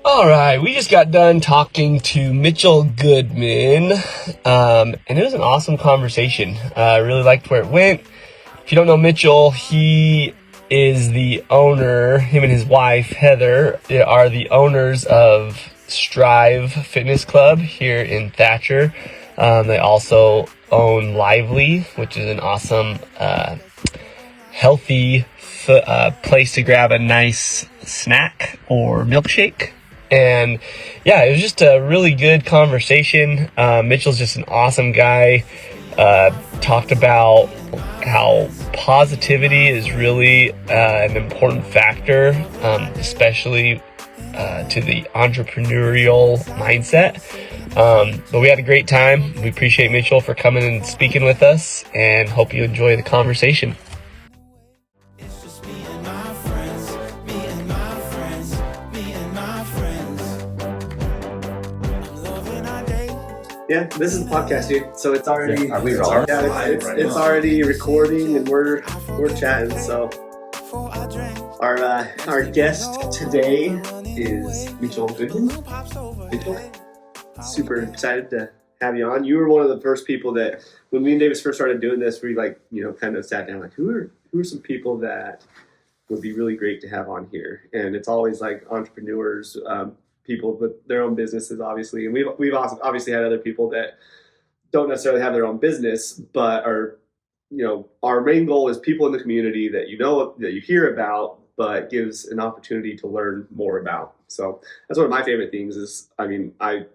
All right, we just got done talking to Mitchell Goodman, and it was an awesome conversation. I really liked where it went. If you don't know Mitchell, he is the owner, him and his wife, Heather, are the owners of Strive Fitness Club here in Thatcher. They also own Lively, which is an awesome, healthy place to grab a nice snack or milkshake. And yeah, it was just a really good conversation. Mitchell's just an awesome guy. Talked about how positivity is really an important factor, especially to the entrepreneurial mindset. But we had a great time. We appreciate Mitchell for coming and speaking with us, and hope you enjoy the conversation. Yeah, this is the podcast, dude. So it's already it's already recording, and we're chatting. So our guest today is Mitchell Goodman. Mitchell, super excited to have you on. You were one of the first people that, when me and Davis first started doing this, we kind of sat down like, who are some people that would be really great to have on here? And it's always like entrepreneurs, people with their own businesses, obviously, and we've also obviously had other people that don't necessarily have their own business, but are, our main goal is people in the community that that you hear about, but gives an opportunity to learn more about. So that's one of my favorite things. I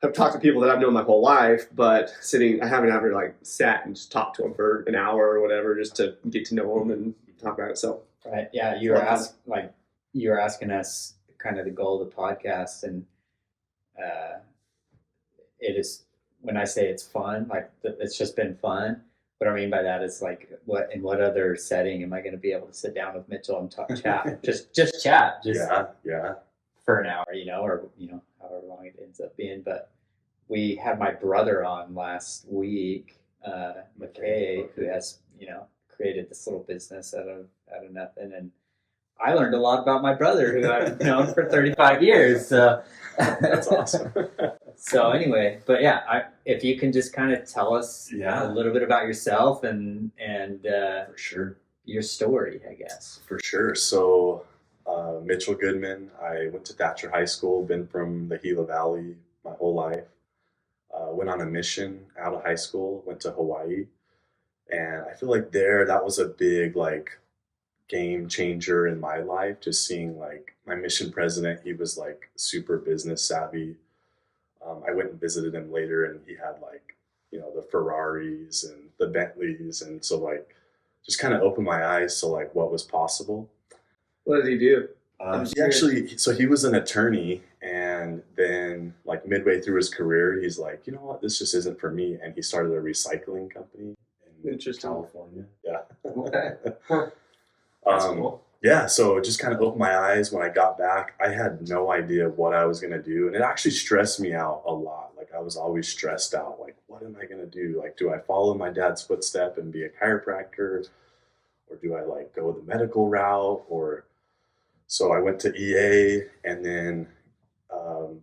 have talked to people that I've known my whole life, but I haven't ever sat and just talked to them for an hour or whatever, just to get to know them and talk about it. So right, yeah, you were asking us kind of the goal of the podcast, and it is, when I say it's fun, it's just been fun. What I mean by that is in what other setting am I going to be able to sit down with Mitchell and chat, just chat, for an hour, or however long it ends up being. But we had my brother on last week, McKay, who has created this little business out of nothing, and I learned a lot about my brother, who I've known for 35 years. So. That's awesome. So anyway, but yeah, if you can just kind of tell us a little bit about yourself and for sure, your story, I guess. For sure. So Mitchell Goodman, I went to Thatcher High School, been from the Gila Valley my whole life. Went on a mission out of high school, went to Hawaii. And I feel like that was a big game changer in my life, just seeing my mission president. He was super business savvy. I went and visited him later, and he had the Ferraris and the Bentleys, and so just kind of opened my eyes to what was possible. What did he do? He was an attorney, and then midway through his career, he's like, you know what, this just isn't for me, and he started a recycling company in California. Yeah. Okay. That's cool. Yeah, so it just kind of opened my eyes. When I got back, I had no idea what I was going to do. And it actually stressed me out a lot. I was always stressed out. What am I going to do? Do I follow my dad's footstep and be a chiropractor? Or do I go the medical route? So I went to EA, and then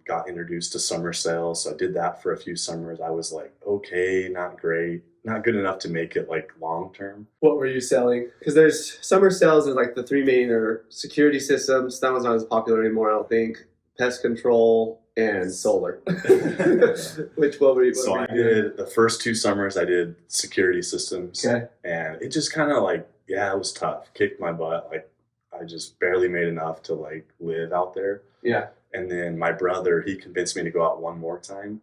got introduced to summer sales. So I did that for a few summers. I was okay, not great. Not good enough to make it long term. What were you selling? Because there's summer sales is the three main are security systems. That one's not as popular anymore, I don't think. Pest control and solar. What were you? I did the first 2 summers. I did security systems. Okay. And it just kind of it was tough. Kicked my butt. I just barely made enough to live out there. Yeah. And then my brother, he convinced me to go out one more time,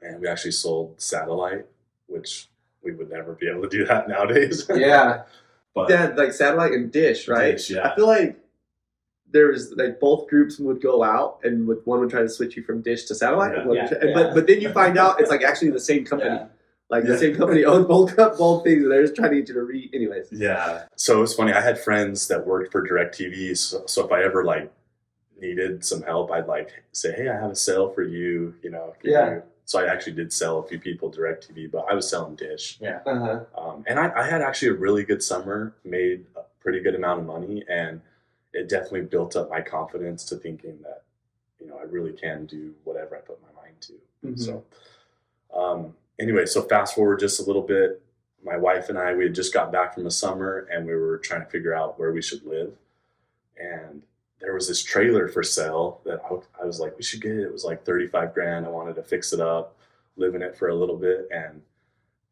and we actually sold satellite, which we would never be able to do that nowadays. Yeah. But yeah, satellite and dish, right? Dish, yeah. I feel there was both groups would go out, and one would try to switch you from dish to satellite. Yeah. But then you find out it's actually the same company. Yeah. The same company owns both things, and they're just trying to get you to anyways. Yeah. So it's funny. I had friends that worked for DirecTV. So if I ever needed some help, I'd say, hey, I have a sale for you. So I actually did sell a few people DirecTV, but I was selling dish. Yeah. Uh-huh. And I had actually a really good summer, made a pretty good amount of money, and it definitely built up my confidence to thinking that I really can do whatever I put my mind to. Mhm. So anyway, so fast forward just a little bit. My wife and I, we had just got back from the summer and we were trying to figure out where we should live. And there was this trailer for sale that I was like, we should get it. It was like 35 grand. I wanted to fix it up, live in it for a little bit. And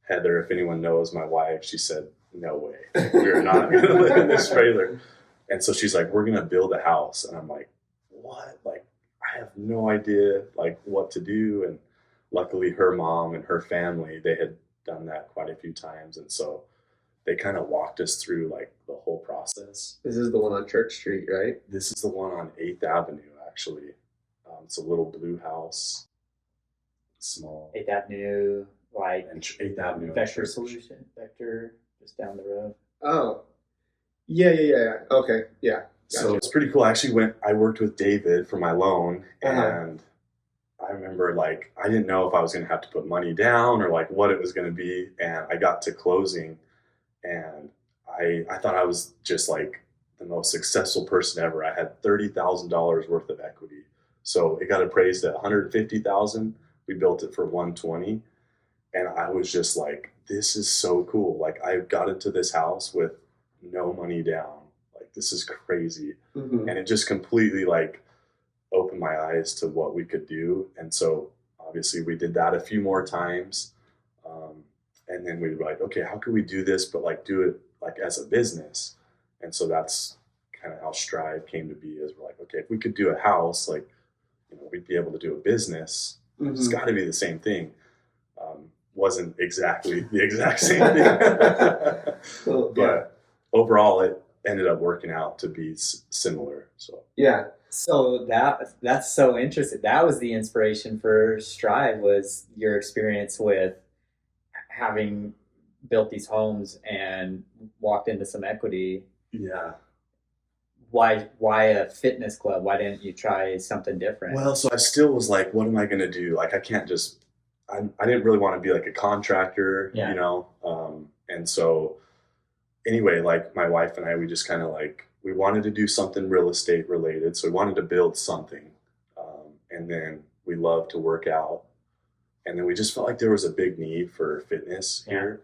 Heather, if anyone knows my wife, she said, no way, we're not going to live in this trailer. And so she's like, we're going to build a house. And I'm like, what? Like, I have no idea like what to do. And luckily her mom and her family, they had done that quite a few times. And so they kind of walked us through like the whole process. This is the one on Church Street, right? This is the one on 8th Avenue, actually. It's a little blue house, small. 8th Avenue, like And 8th Avenue. Vector Solution, Vector, just down the road. Oh, yeah. Okay, yeah. So Gotcha. it's pretty cool. I worked with David for my loan, Uh-huh. and I remember like I didn't know if I was going to have to put money down or like what it was going to be. And I got to closing, and I thought I was just like the most successful person ever. I had $30,000 worth of equity, so it got appraised at $150,000. We built it for $120, and I was just like, this is so cool. Like I got into this house with no money down. Like this is crazy. Mhm. And it just completely like opened my eyes to what we could do. And so obviously we did that a few more times. And then we were like, okay, how can we do this, but like do it like as a business? And so that's kind of how Strive came to be, is we're like, okay, if we could do a house, like, we'd be able to do a business. It's Mhm. got to be the same thing. Wasn't exactly the exact same thing. Well, But overall, it ended up working out to be similar. So yeah. So that's so interesting. That was the inspiration for Strive, was your experience with having built these homes and walked into some equity. yeah. Why a fitness club? Why didn't you try something different? Well, so I still was like, what am I going to do? Like, I can't just, I didn't really want to be like a contractor, Yeah. And so anyway, like my wife and I, we just kind of like, we wanted to do something real estate related. So we wanted to build something. And then we love to work out. And then we just felt like there was a big need for fitness here.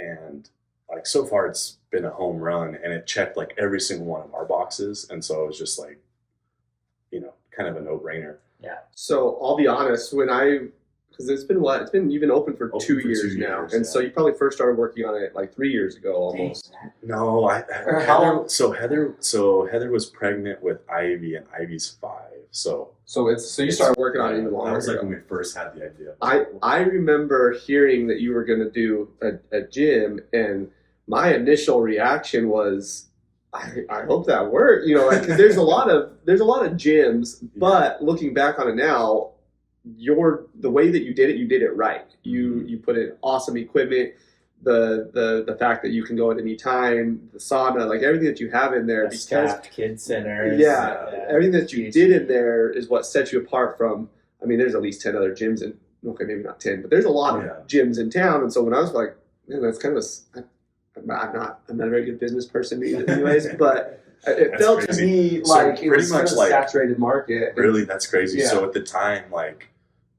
And like, so far it's been a home run, and it checked like every single one of our boxes. And so it was just like, kind of a no brainer. Yeah. So I'll be honest, because it's been you've been open for Open 2 for years 2 now, years, and yeah. so you probably first started working on it like 3 years ago almost. No, Or how long- Heather was pregnant with Ivy, and Ivy's 5. So So you started working on it even that longer was like ago. when we first had the idea. I remember hearing that you were going to do a gym, and my initial reaction was, I hope that worked. Because there's a lot of gyms, but looking back on it now, the way that you did it right. You put in awesome equipment. The fact that you can go at any time, the sauna, like everything that you have in there, because Staffed kids centers. everything that you did in there is what sets you apart from. I mean, there's at least 10 other gyms, and okay, maybe not 10, but there's a lot of gyms in town. And so when I was like, man, that's kind of I'm not a very good business person anyways, but it That's felt crazy. to me So like it pretty was much kind of a like- saturated market. Really, that's crazy. Yeah. So at the time, like,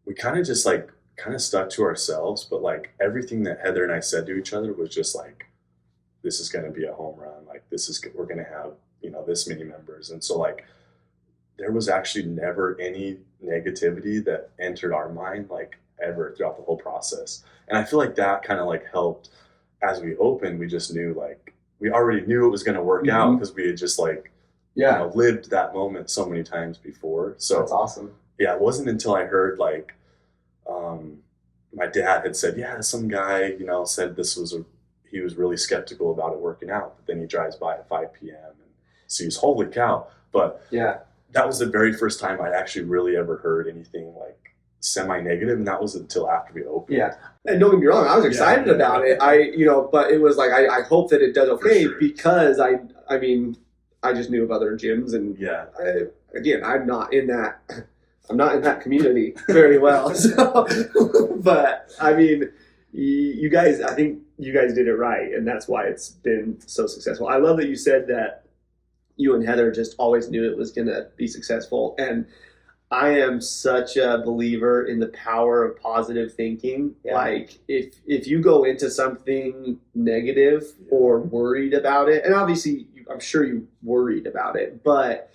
we kind of just like kind of stuck to ourselves, but like everything that Heather and I said to each other was just like, this is going to be a home run. Like, we're going to have, this many members. And so like, there was actually never any negativity that entered our mind, like ever, throughout the whole process. And I feel like that kind of like helped as we opened. We just knew, like, we already knew it was going to work out, because we had just like, lived that moment so many times before. So That's awesome. yeah, it wasn't until I heard like, my dad had said, some guy, said he was really skeptical about it working out, but then he drives by at 5 p.m. and sees, holy cow. But Yeah. that was the very first time I'd actually really ever heard anything like semi-negative, and that was until after we opened. Yeah. And don't get me wrong, I was excited about it. But it was like, I hope that it does okay, sure. because I just knew of other gyms, and Yeah. I'm not in that community very well. So, but I mean, you guys, I think you guys did it right, and that's why it's been so successful. I love that you said that you and Heather just always knew it was going to be successful, and I am such a believer in the power of positive thinking. Yeah. Like if you go into something negative or worried about it, and obviously I'm sure you worried about it, but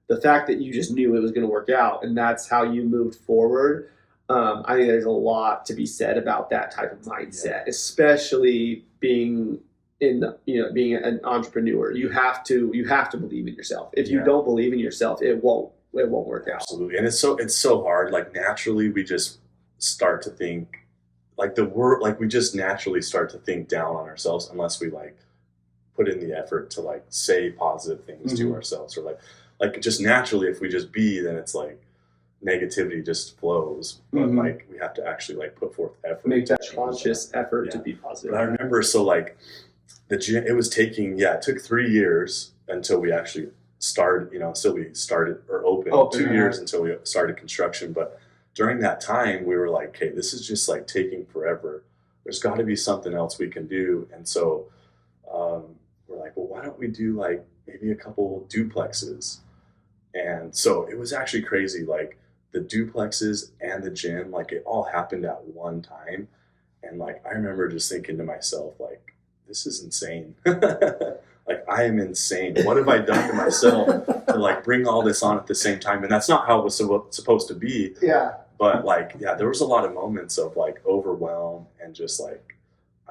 the fact that you just knew it was going to work out and that's how you moved forward, I think there's a lot to be said about that type of mindset, especially being being an entrepreneur. You have to believe in yourself. If you don't believe in yourself, it won't work out. Absolutely. And it's so hard. Like naturally we just start to think like we just naturally start to think down on ourselves unless we like put in the effort to like say positive things to ourselves, or like just naturally if we just be, then it's like negativity just flows. But like we have to actually like put forth effort. Make that conscious effort to be positive. But I remember so like the gym, it took 3 years until we actually started, until we started or opened. 2 years until we started construction. But during that time, we were like, okay, this is just like taking forever. There's got to be something else we can do. And so we're like, well, why don't we do like maybe a couple duplexes? And so it was actually crazy. Like the duplexes and the gym, like it all happened at one time. And like, I remember just thinking to myself, like, this is insane. Like I am insane. What have I done to myself to like bring all this on at the same time? And that's not how it was supposed to be. Yeah. But like, there was a lot of moments of like overwhelm and just like,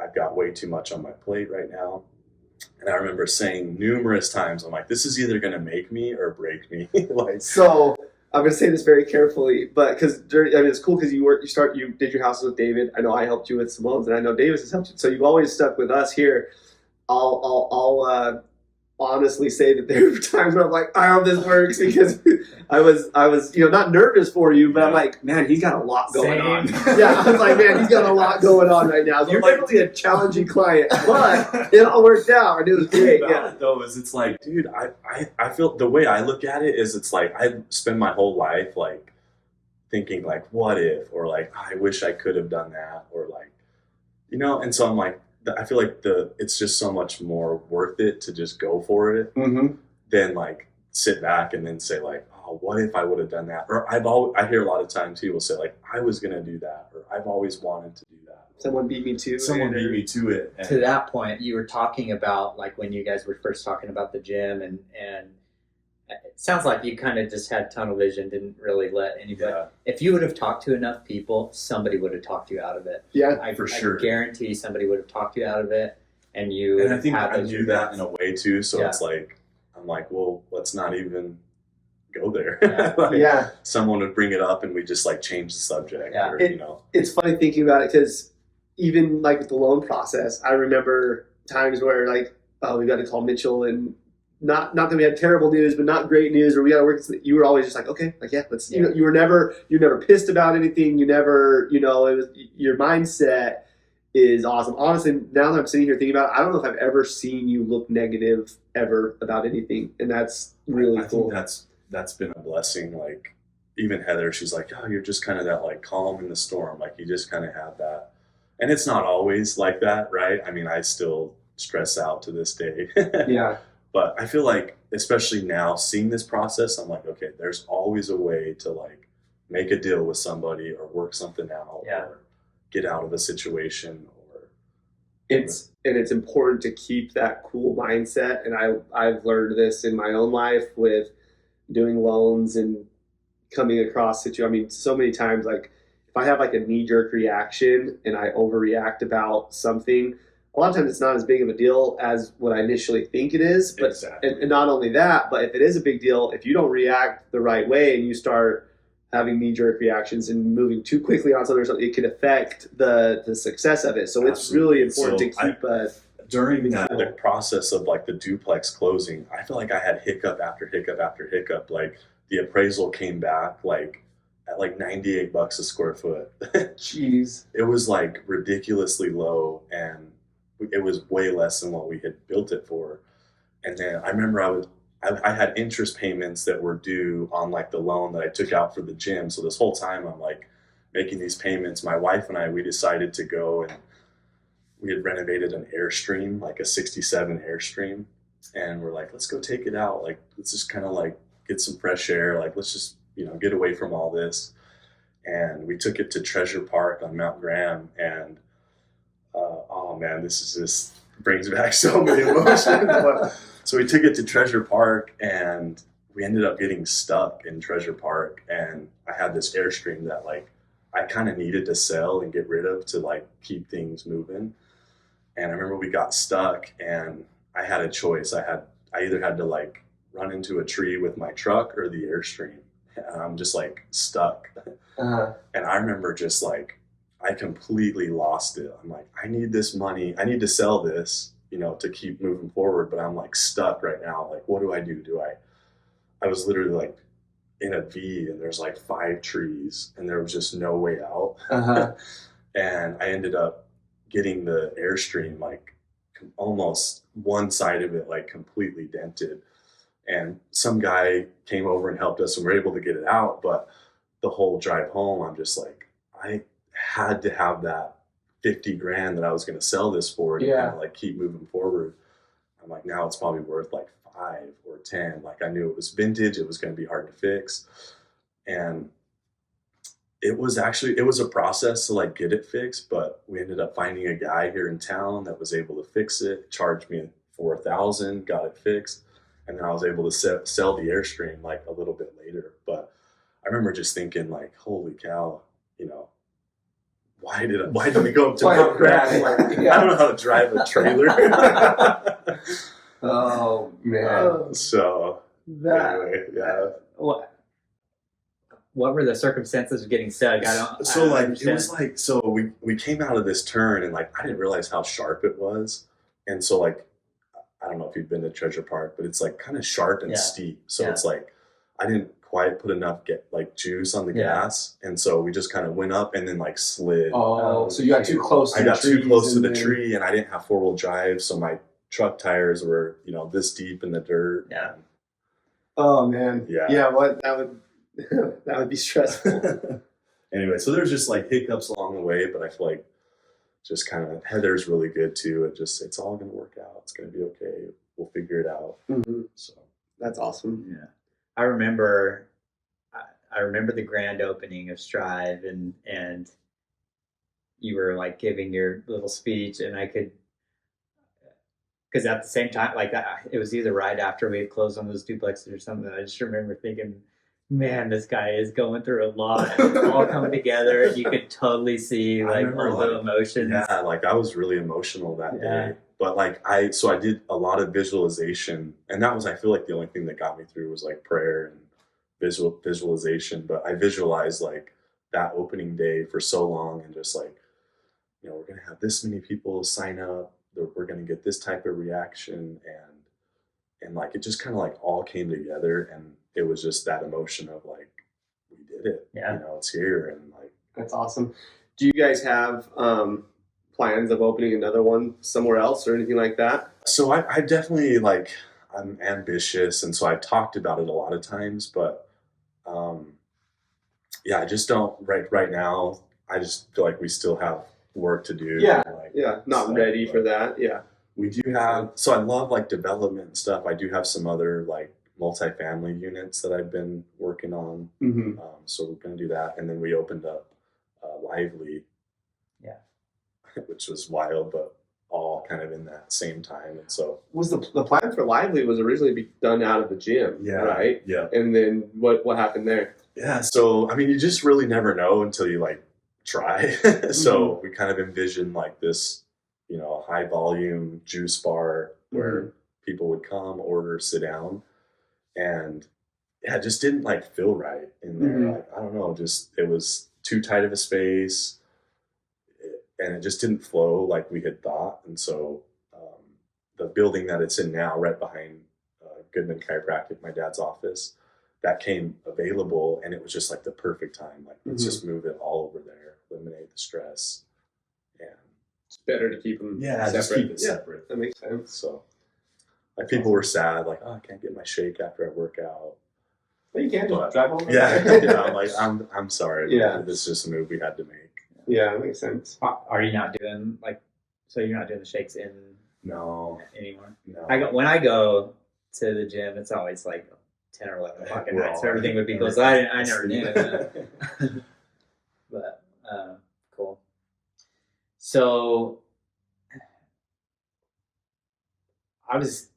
I've got way too much on my plate right now. And I remember saying numerous times, I'm like, this is either going to make me or break me. Like, so I'm going to say this very carefully, but because it's cool because you did your houses with David. I know I helped you with some loans, and I know Davis has helped you. So you've always stuck with us here. I'll honestly say that there were times where I'm like, I hope this works, because I was not nervous for you, but I'm like, man, he's got a lot going on. Yeah, I was like, man, he's got a lot going on right now. You're definitely a challenging client, but it all worked out, and it was great. Yeah. Though is it's like, dude, I feel the way I look at it is it's like I spend my whole life like thinking like, what if, or like, I wish I could have done that, or like, and so I'm like, I feel like it's just so much more worth it to just go for it than like sit back and then say like, oh, what if I would have done that? Or I hear a lot of times people say like, I was going to do that, or I've always wanted to do that. Someone beat me to it. And to that point, you were talking about like when you guys were first talking about the gym, and it sounds like you kind of just had tunnel vision, didn't really let anybody. Yeah. If you would have talked to enough people, somebody would have talked you out of it. Yeah, for sure. I guarantee somebody would have talked you out of it, and I think I do that in a way too. So it's like, I'm like, well, let's not even go there. Yeah. Someone would bring it up, and we just like change the subject. Yeah. Or, It's funny thinking about it, because even like with the loan process, I remember times where like, oh, we got to call Mitchell, and not that we had terrible news, but not great news, or we got to work. You were always just like, okay, like, yeah, let's, you were never pissed about anything. You never, it was, your mindset is awesome. Honestly, now that I'm sitting here thinking about it, I don't know if I've ever seen you look negative ever about anything. And that's really cool. I think that's been a blessing. Like even Heather, she's like, oh, you're just kind of that like calm in the storm. Like you just kind of have that. And it's not always like that, right? I mean, I still stress out to this day. Yeah. But I feel like, especially now, seeing this process, I'm like, okay, there's always a way to like make a deal with somebody or work something out or get out of a situation. Or it's important to keep that cool mindset. And I've learned this in my own life with doing loans and coming across so many times, like if I have like a knee-jerk reaction and I overreact about something, a lot of times it's not as big of a deal as what I initially think it is. But exactly. And not only that, but if it is a big deal, if you don't react the right way and you start having knee-jerk reactions and moving too quickly on something, it can affect the success of it. So it's really important to keep during the process of like the duplex closing, I feel like I had hiccup after hiccup after hiccup. Like the appraisal came back like at like $98 a square foot. Jeez. It was like ridiculously low, and it was way less than what we had built it for. And then I remember I had interest payments that were due on like the loan that I took out for the gym. So this whole time I'm like making these payments. My wife and I, we decided to go, and we had renovated an Airstream, like a 67 Airstream. And we're like, let's go take it out. Like, let's just kind of like get some fresh air. Like, let's just, get away from all this. And we took it to Treasure Park on Mount Graham, and oh man, this is just brings back so many emotions. So we took it to Treasure Park, and we ended up getting stuck in Treasure Park. And I had this Airstream that like I kind of needed to sell and get rid of to like keep things moving. And I remember we got stuck, and I had a choice. I either had to like run into a tree with my truck or the Airstream. And I'm just like stuck. And I remember just like, I completely lost it. I'm like, I need this money. I need to sell this, to keep moving forward. But I'm like stuck right now. Like, what do I do? I was literally like in a V, and there's like 5 trees, and there was just no way out. And I ended up getting the Airstream, like almost one side of it, like completely dented. And some guy came over and helped us, and we were able to get it out. But the whole drive home, I'm just like, I had to have that 50 grand that I was going to sell this for to kind of like keep moving forward. I'm like, now it's probably worth like 5 or 10. Like I knew it was vintage. It was going to be hard to fix. And it was a process to like get it fixed, but we ended up finding a guy here in town that was able to fix it, charged me $4,000, got it fixed. And then I was able to sell the Airstream like a little bit later. But I remember just thinking like, holy cow, why did we go up to Mount Graham? Like, I don't know how to drive a trailer. Oh man. So anyway, yeah. What were the circumstances of getting stuck? It was like, so we came out of this turn, and like I didn't realize how sharp it was. And so like, I don't know if you've been to Treasure Park, but it's like kind of sharp and steep. So it's like, I didn't quite put enough juice on the gas. And so we just kind of went up and then like slid. Oh, so you got too close to I got too close to the tree, and I didn't have 4-wheel drive. So my truck tires were, this deep in the dirt. Yeah. Oh man. Yeah. Yeah. That would be stressful. Anyway, so there's just like hiccups along the way, but I feel like just kind of Heather's really good too. It's all going to work out. It's going to be okay. We'll figure it out. Mm-hmm. So that's awesome. Yeah. I remember the grand opening of Strive, and you were like giving your little speech, and I could, because at the same time, like it was either right after we had closed on those duplexes or something. I just remember thinking, man, this guy is going through a lot. And it's all coming together, and you could totally see like all the emotions. Yeah, like I was really emotional that day. But like I did a lot of visualization, and that was, I feel like, the only thing that got me through was like prayer and visualization. But I visualized like that opening day for so long, and just like, we're gonna have this many people sign up, we're gonna get this type of reaction, and like it just kind of like all came together, and it was just that emotion of like, we did it. It's here, and like that's awesome. Do you guys have plans of opening another one somewhere else or anything like that? So I definitely like, I'm ambitious, and so I've talked about it a lot of times, but I just don't right now. I just feel like we still have work to do. Not ready for that. We do have, so I love like development and stuff. I do have some other like multifamily units that I've been working on. Mm-hmm. So we're going to do that. And then we opened up Lively, which was wild, but all kind of in that same time. And so was the plan for Lively was originally be done out of the gym, right? Yeah. And then what happened there? Yeah. So, I mean, you just really never know until you like try. So we kind of envisioned like this, high volume juice bar where people would come, order, sit down, and it just didn't like feel right in there. Like, I don't know, just, it was too tight of a space, and it just didn't flow like we had thought. And so the building that it's in now, right behind Goodman Chiropractic, my dad's office, that came available, and it was just like the perfect time. Like, let's just move it all over there, eliminate the stress. And it's better to keep them separate. Just keep it separate. That makes sense. So like people were sad, like, oh, I can't get my shake after I work out. But you can't just drive over. I'm like, I'm sorry. Yeah. This is just a move we had to make. Yeah, that makes sense. Are you not doing so you're not doing the shakes No. anymore? No. When I go to the gym, it's always like 10 or 11 o'clock at We're night, all so everything would be right. closed. I never knew that. But cool. So I was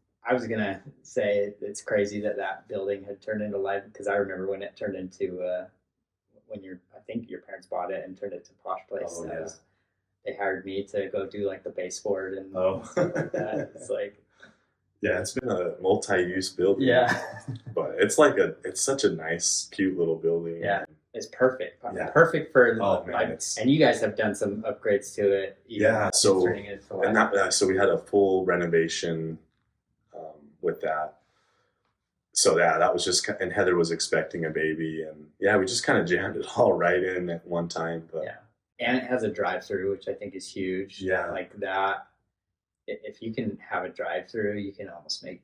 gonna say it's crazy that building had turned into life, because I remember when it turned into when I think your parents bought it and turned it to Posh Place. Oh, yeah. They hired me to go do like the baseboard and Oh. stuff like that. It's like, Yeah, it's been a multi-use building. yeah, But it's such a nice, cute little building. Yeah. it's perfect. Yeah. Perfect for Oh, man, like, and you guys have done some upgrades to it. Yeah, so turning it to and that so we had a full renovation with that. So yeah, that was just, and Heather was expecting a baby, and yeah, we just kind of jammed it all right in at one time. But yeah, and it has a drive-through, which I think is huge. Yeah. Like that. If you can have a drive-through, you can almost make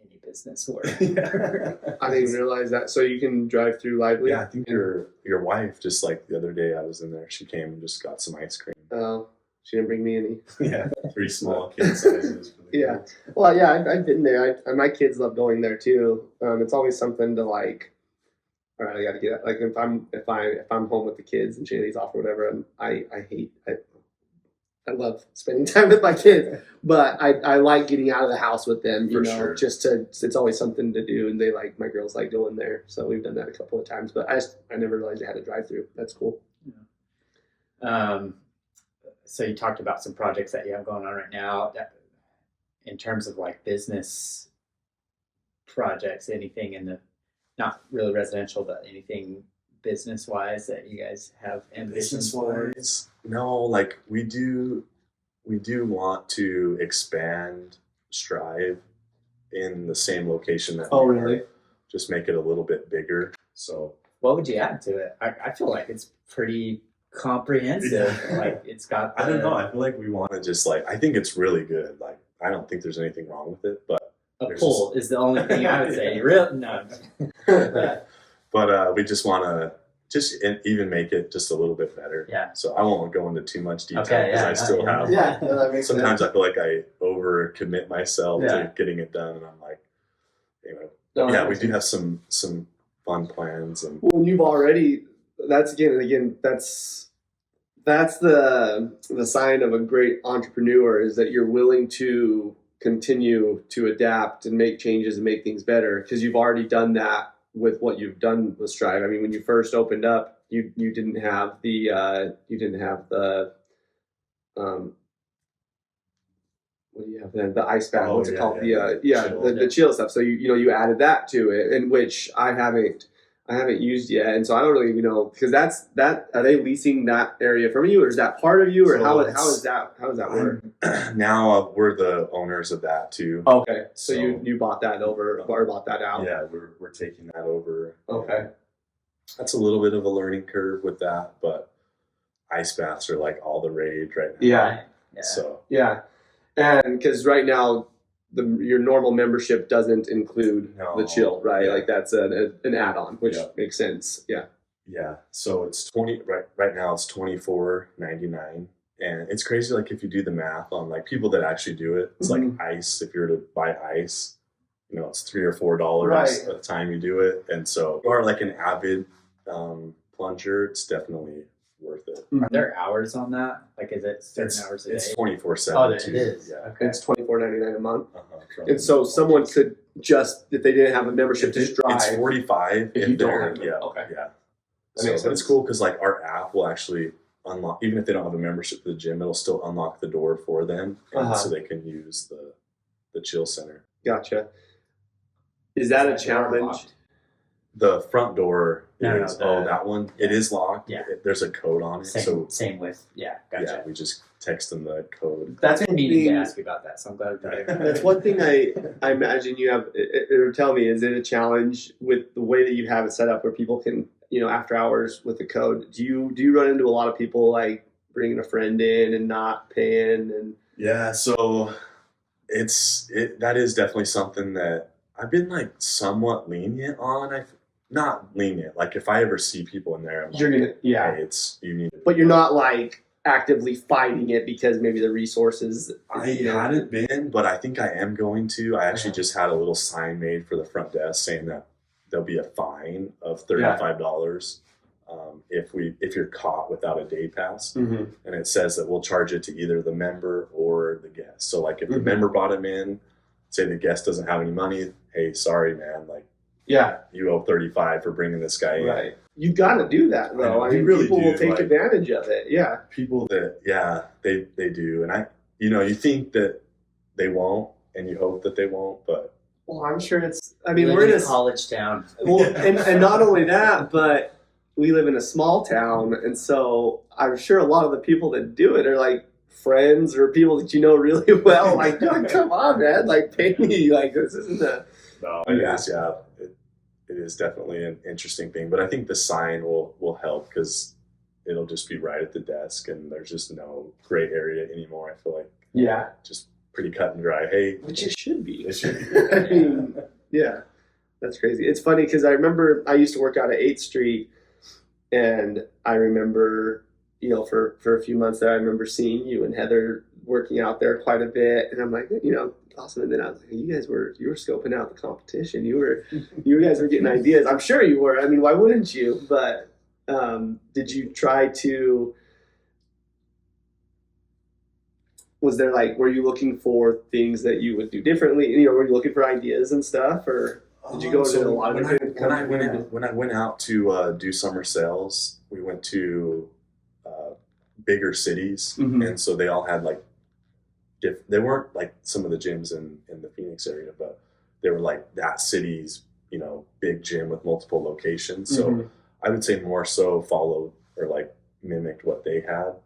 any business work. I didn't even realize that. So you can drive through Lively? Yeah, I think your wife, just like the other day I was in there, she came and just got some ice cream. Oh, she didn't bring me any. Yeah, 3 small kid sizes for the Yeah. kids. Well, yeah, I've been there. My kids love going there too. It's always something to like. All right, I got to get like if I'm home with the kids and Shaylee's off or whatever, and I love spending time with my kids, but I like getting out of the house with them. You For know, sure. it's always something to do, and my girls like going there, so we've done that a couple of times. But I never realized they had a drive through. That's cool. So you talked about some projects that you have going on right now. In terms of like business projects, anything in the not really residential, but anything business wise that you guys have ambitions for? Business-wise, no, like we do want to expand Strive in the same location that we are. Just make it a little bit bigger. So What would you add to it? I feel like it's pretty comprehensive. Yeah. Like it's got I don't know. I feel like we want to just like, I think it's really good. Like, I don't think there's anything wrong with it, but a there's pool is the only thing I would say. Real no. but we just want to even make it just a little bit better. Yeah. So I won't go into too much detail Okay, because yeah, I still have. Yeah, no, that makes Sometimes sense. I feel like I overcommit myself Yeah. to getting it done, and I'm like, anyway. No, Yeah, that we makes do sense. have some fun plans, and Well, you've already. That's the sign of a great entrepreneur is that you're willing to continue to adapt and make changes and make things better because you've already done that with what you've done with Strive. I mean, when you first opened up, you didn't have the what do you have then? The ice bath. Oh, What's it yeah, called? yeah, The chill stuff. So you added that to it, in which I haven't used yet, and so I don't really because are they leasing that area from you, or is that part of you, or So how does that work? now we're the owners of that too. Okay, so So- you bought that over or bought that out. Yeah, we're taking that over. Okay. That's a little bit of a learning curve with that, but ice baths are like all the rage right now. Yeah. Yeah. So Yeah, and because right now your normal membership doesn't include No. the chill, right? Yeah. Like that's an add-on, which Yeah. makes sense. Yeah. yeah, so it's right now it's $24.99, and it's crazy. Like if you do the math on like people that actually do it, it's Mhm. like ice. If you were to buy ice, it's $3 or $4 Right. at the time you do it, and so if you are like an avid plunger, it's definitely worth it. Are there hours on that? Like, is it certain hours a day? It's 24/7. Oh, it too. is. Yeah. Okay. It's $24.99 a month. Uh-huh. And so someone could just, if they didn't have a membership to It's Strive, 45 if if you don't they're have it. yeah. Okay. Yeah. That So makes but it's sense. cool because like our app will actually unlock, even if they don't have a membership to the gym, it'll still unlock the door for them, and Uh-huh. so they can use the chill center. Gotcha. Is that a Is that door challenge? locked? The front door No, is the- that one. It is locked. Yeah. There's a code on it. Same with gotcha. Yeah, we just text them the code. That's been needing to Being- ask you about that, so I'm glad we're doing that. That's one thing I imagine you have, or tell me, is it a challenge with the way that you have it set up where people can, after hours with the code, do you run into a lot of people like bringing a friend in and not paying and Yeah, so that is definitely something that I've been like somewhat lenient on. Not lenient. Like if I ever see people in there, I'm like, you're gonna, yeah, hey, you need to. but you're not like actively fighting it because maybe the resources. I hadn't been, but I think I am going to. I actually just had a little sign made for the front desk saying that there'll be a fine of $35 if you're caught without a day pass. Mm-hmm. And it says that we'll charge it to either the member or the guest. So like if the Mm-hmm. member brought him in, say the guest doesn't have any money, hey, sorry man, like Yeah. you owe 35 for bringing this guy in. Right. You got to do that though. I You mean, really people do, will take like- advantage of it. Yeah. People that they do, and you think that they won't, and you hope that they won't, but Well, I'm sure it's. I mean, Live we're in in a a college town. well, and not only that, but we live in a small town, and so I'm sure a lot of the people that do it are like friends or people that you know really well. Like, come on, man! Like, pay me. Like, this isn't a. no, it is, it is definitely an interesting thing. But I think the sign will help because it'll just be right at the desk, and there's just no gray area anymore. I feel like Yeah, just pretty cut and dry. Hey, which it should be. it should be. I mean, yeah, that's crazy. It's funny because I remember I used to work out at 8th Street, and I remember, for a few months there, I remember seeing you and Heather working out there quite a bit, and I'm like, awesome. And then I was like, you were scoping out the competition. You guys were getting ideas. I'm sure you were. I mean, why wouldn't you? But did you try to? Was there were you looking for things that you would do differently? Were you looking for ideas and stuff, or did you go to a lot of different when I went out to do summer sales, we went to bigger cities, Mhm. and so they all had they weren't like some of the gyms in the Phoenix area, but they were like that city's big gym with multiple locations. So Mhm. I would say more so followed or mimicked what they had.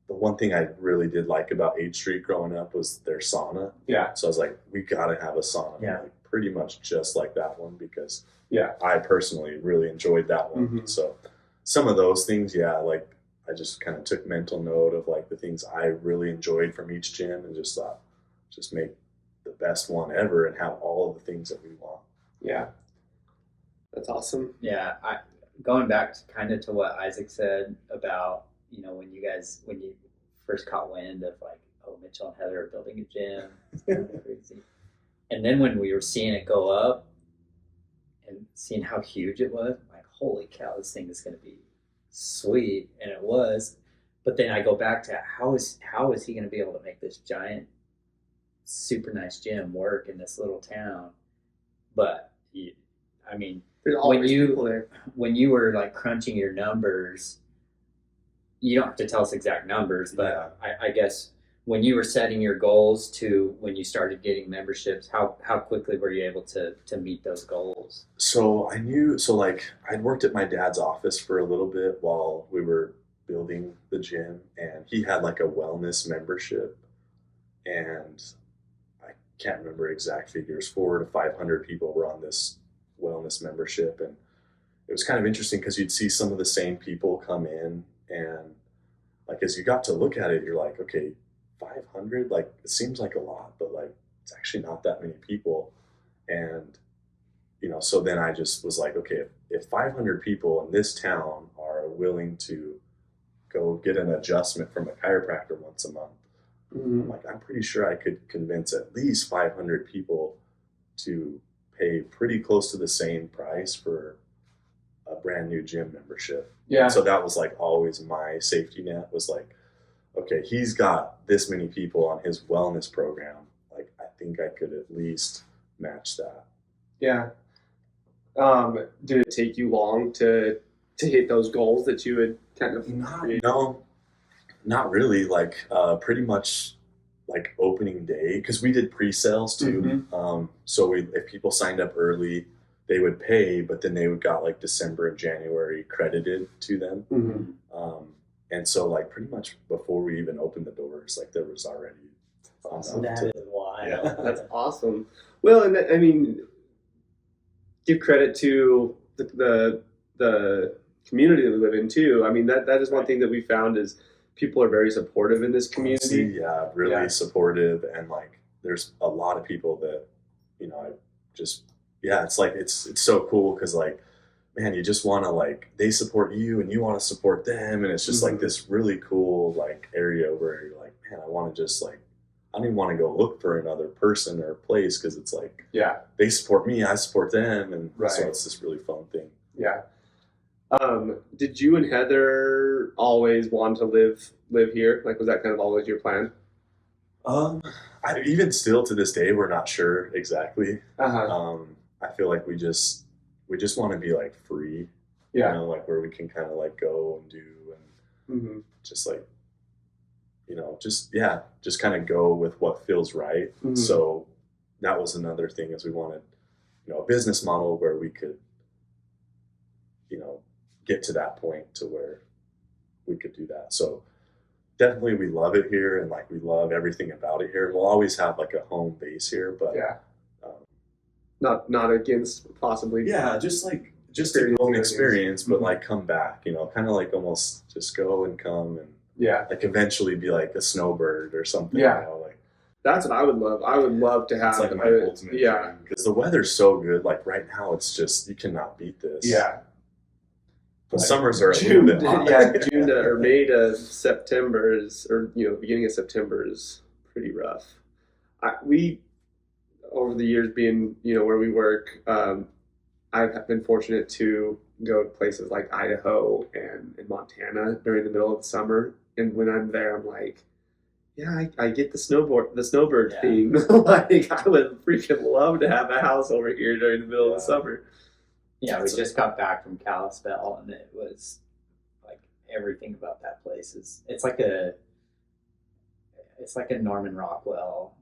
The one thing I really did like about 8th Street growing up was their sauna. Yeah. So I was like, we got to have a sauna, Yeah. pretty much just like that one, because Yeah. I personally really enjoyed that one. Mhm. So some of those things, I just kind of took mental note of the things I really enjoyed from each gym and just thought, just make the best one ever and have all of the things that we want. Yeah. That's awesome. Yeah, going back to what Isaac said about when you first caught wind of Mitchell and Heather are building a gym, it's kind of crazy. And then when we were seeing it go up and seeing how huge it was, I'm like, holy cow, this thing is going to be sweet, and it was. But then I go back to how is he going to be able to make this giant, super nice gym work in this little town? But There's always you- people there. when you were crunching your numbers, you don't have to tell us exact numbers, but I guess when you were setting your goals to when you started getting memberships, how quickly were you able to meet those goals? So I'd worked at my dad's office for a little bit while we were building the gym, and he had a wellness membership, and I can't remember exact figures, 400 to 500 people were on this wellness membership. And it was kind of interesting because you'd see some of the same people come in, and as you got to look at it, you're like, okay, 500, it seems like a lot, but it's actually not that many people. And so then I just was like, okay, if 500 people in this town are willing to go get an adjustment from a chiropractor once a month, Mhm. I'm pretty sure I could convince at least 500 people to pay pretty close to the same price for a brand new gym membership. Yeah. And so that was always my safety net was okay, he's got this many people on his wellness program. I think I could at least match that. Yeah. Did it take you long to hit those goals that you had kind of created? No, not really. Pretty much opening day, because we did pre-sales too. So if people signed up early, they would pay, but then they would got December and January credited to them. Mhm. And so pretty much before we even opened the doors, there was already Awesome. That is wild. Yeah. That's awesome. Well, and give credit to the community that we live in too. That is one thing that we found is people are very supportive in this community. Yeah, really Yeah. supportive, and there's a lot of people that I just it's so cool because man, you just want to they support you and you want to support them, and it's just Mhm. this really cool area where you're man, I want to just I don't even want to go look for another person or place, because it's like, Yeah. they support me, I support them, and so Right. it's this really fun thing. Yeah. Did you and Heather always want to live here? Like, was that kind of always your plan? Even still to this day, we're not sure exactly. Uh-huh. I feel like we just want to be like free, Yeah. you know, like where we can kind of like go and do, and Mm-hmm. just like, you know, just kind of go with what feels right. Mm-hmm. So that was another thing, is we wanted, you know, a business model where we could, you know, get to that point to where we could do that. So definitely we love it here, and like we love everything about it here. We'll always have like a home base here, but Yeah. Not against possibly. yeah, just to go and experience, but Mhm. like come back, you know, kind of like almost just go and come, and Yeah. like eventually be like a snowbird or something. Yeah. You know, like That's what I would love. I would love to have. it's like my ultimate Yeah. dream, because the weather's so good. Like right now, it's just, you cannot beat this. Yeah. The summers are a June, little bit hot. yeah, June or May to September is, or beginning of September is pretty rough. We, over the years being where we work, I've been fortunate to go to places like Idaho and Montana during the middle of the summer, and when I'm there, I'm like, yeah, I get the snowbird Yeah. thing. Like, I would freaking love to have a house over here during the middle of the summer. Yeah, we just got back from Kalispell, and it was like everything about that place it's like a Norman Rockwell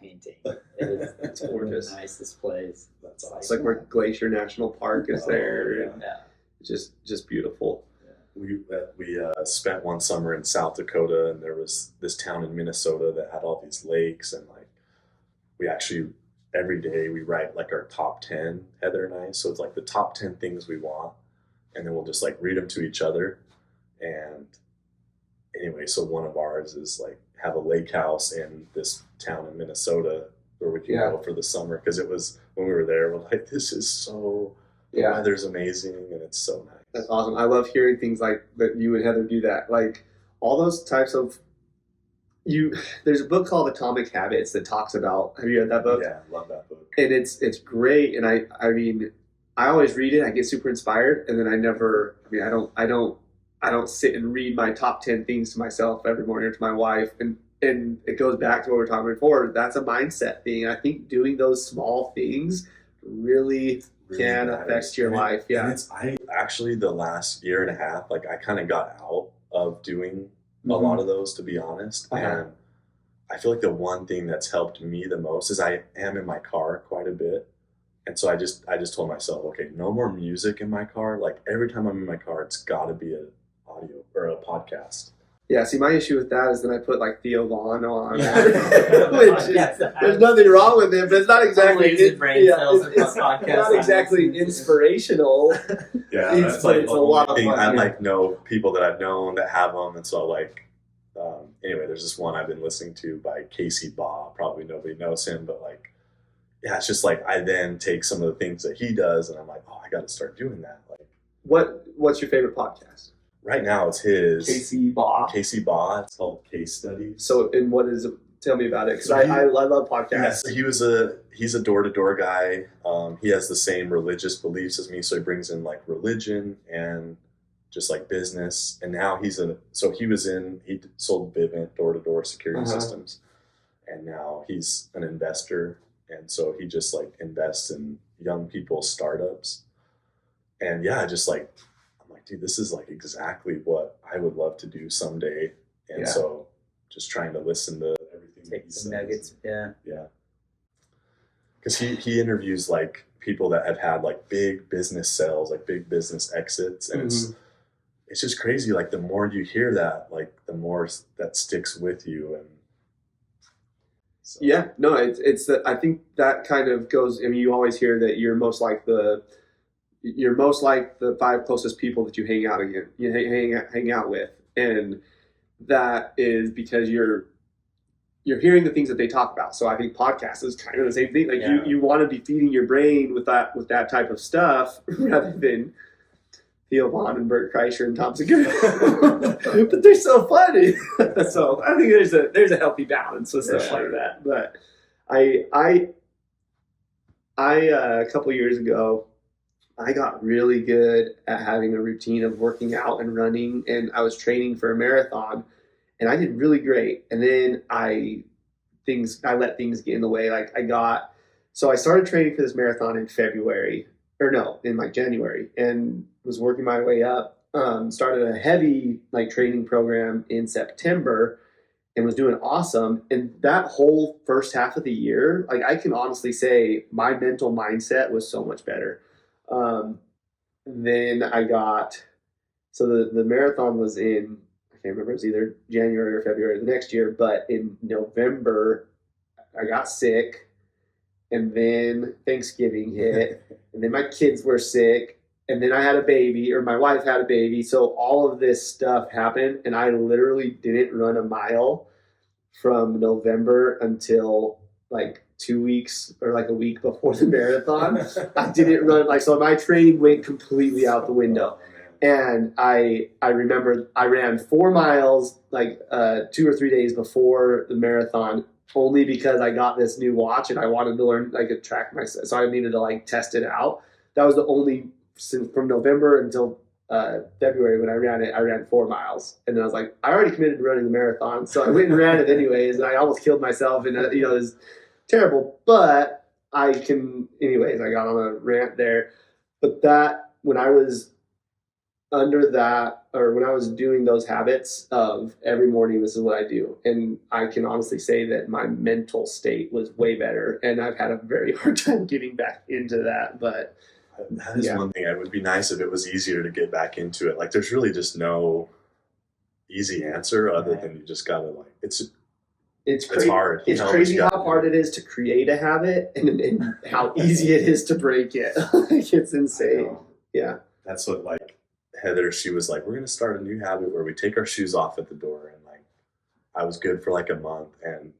painting. It's gorgeous. The nicest place. That's awesome. It's like where Glacier National Park is there. yeah. And Yeah. just beautiful. We spent one summer in South Dakota, and there was this town in Minnesota that had all these lakes, and like we actually every day we write like our top 10, Heather and I. So it's like the top 10 things we want, and then we'll just like read them to each other. And anyway, so one of ours is like have a lake house in this town in Minnesota where we can go for the summer, because it was, when we were there, we're like, this is so, the weather's amazing and it's so nice. That's awesome. I love hearing things like that. You and Heather do that. Like all those types of there's a book called Atomic Habits that talks about, have you read that book? Yeah, love that book. And it's great. And I mean, I always read it. I get super inspired, and then I don't sit and read my top 10 things to myself every morning or to my wife. And it goes back to what we were talking before. That's a mindset thing. I think doing those small things really can affect your life. Yeah. And I actually, the last year and a half, like I kind of got out of doing a lot of those, to be honest. And I feel like the one thing that's helped me the most is I am in my car quite a bit. And so I just told myself, okay, no more music in my car. Like every time I'm in my car, it's got to be an audio or a podcast. Yeah, see, my issue with that is then I put like Theo Vaughn on, Yeah. which there's nothing wrong with it, but it's not exactly it's not exactly inspirational. Yeah, It's- that's like it's the a lot only of thing. fun, I yeah. like know people that I've known that have them, and so like anyway, there's this one I've been listening to by Casey Baugh. Probably nobody knows him, but like, yeah, it's just like I then take some of the things that he does, and I'm like, oh, I got to start doing that. Like, What's your favorite podcast? right now, it's his Casey Baugh. Casey Baugh. It's called Case Studies. So, and what is it? Tell me about it, because So I love podcasts. Yeah, so he's a door-to-door guy. He has the same religious beliefs as me, so he brings in like religion and just like business. And now he sold Vivint door-to-door security systems, and now he's an investor, and so he just like invests in young people's startups. And yeah, just like I'm like, dude, this is like exactly what I would love to do someday. And so just trying to listen to everything. Take some nuggets. Yeah. Yeah. Because he interviews like people that have had like big business sales, like big business exits. And it's just crazy. Like the more you hear that, like the more that sticks with you. And so. Yeah, no, it's that. I think that kind of goes. I mean, you always hear that you're most like the 5 closest people that you hang out with, and that is because you're hearing the things that they talk about. So I think podcast is kind of the same thing. Like you want to be feeding your brain with that type of stuff rather than Theo Vaughn and Bert Kreischer and Tom Segura. But they're so funny. So I think there's a healthy balance with stuff like that. But I a couple years ago, I got really good at having a routine of working out and running, and I was training for a marathon, and I did really great. And then I let things get in the way. So I started training for this marathon in in like January, and was working my way up. Started a heavy training program in September, and was doing awesome. And that whole first half of the year, I can honestly say my mental mindset was so much better. Then the marathon was in, I can't remember, it was either January or February the next year, but in November, I got sick, and then Thanksgiving hit, and then my kids were sick, and then I had a baby, or my wife had a baby. So all of this stuff happened, and I literally didn't run a mile from November until 2 weeks or a week before the marathon. I didn't run, so my training went completely out the window. And I remember I ran 4 miles 2 or 3 days before the marathon, only because I got this new watch and I wanted to learn to track myself. So I needed to test it out. That was the only, from November until February when I ran 4 miles. And then I was like, I already committed to running the marathon. So I went and ran it anyways, and I almost killed myself, and it was terrible. But I got on a rant there. But when I was under that, or when I was doing those habits of every morning, this is what I do, and I can honestly say that my mental state was way better, and I've had a very hard time getting back into that. But that is one thing. It would be nice if it was easier to get back into it. There's really just no easy answer other than you just gotta it's hard. It's crazy how hard it is to create a habit, and how easy it is to break it. It's insane. Yeah. That's what Heather, she was like, we're going to start a new habit where we take our shoes off at the door. And I was good for a month. And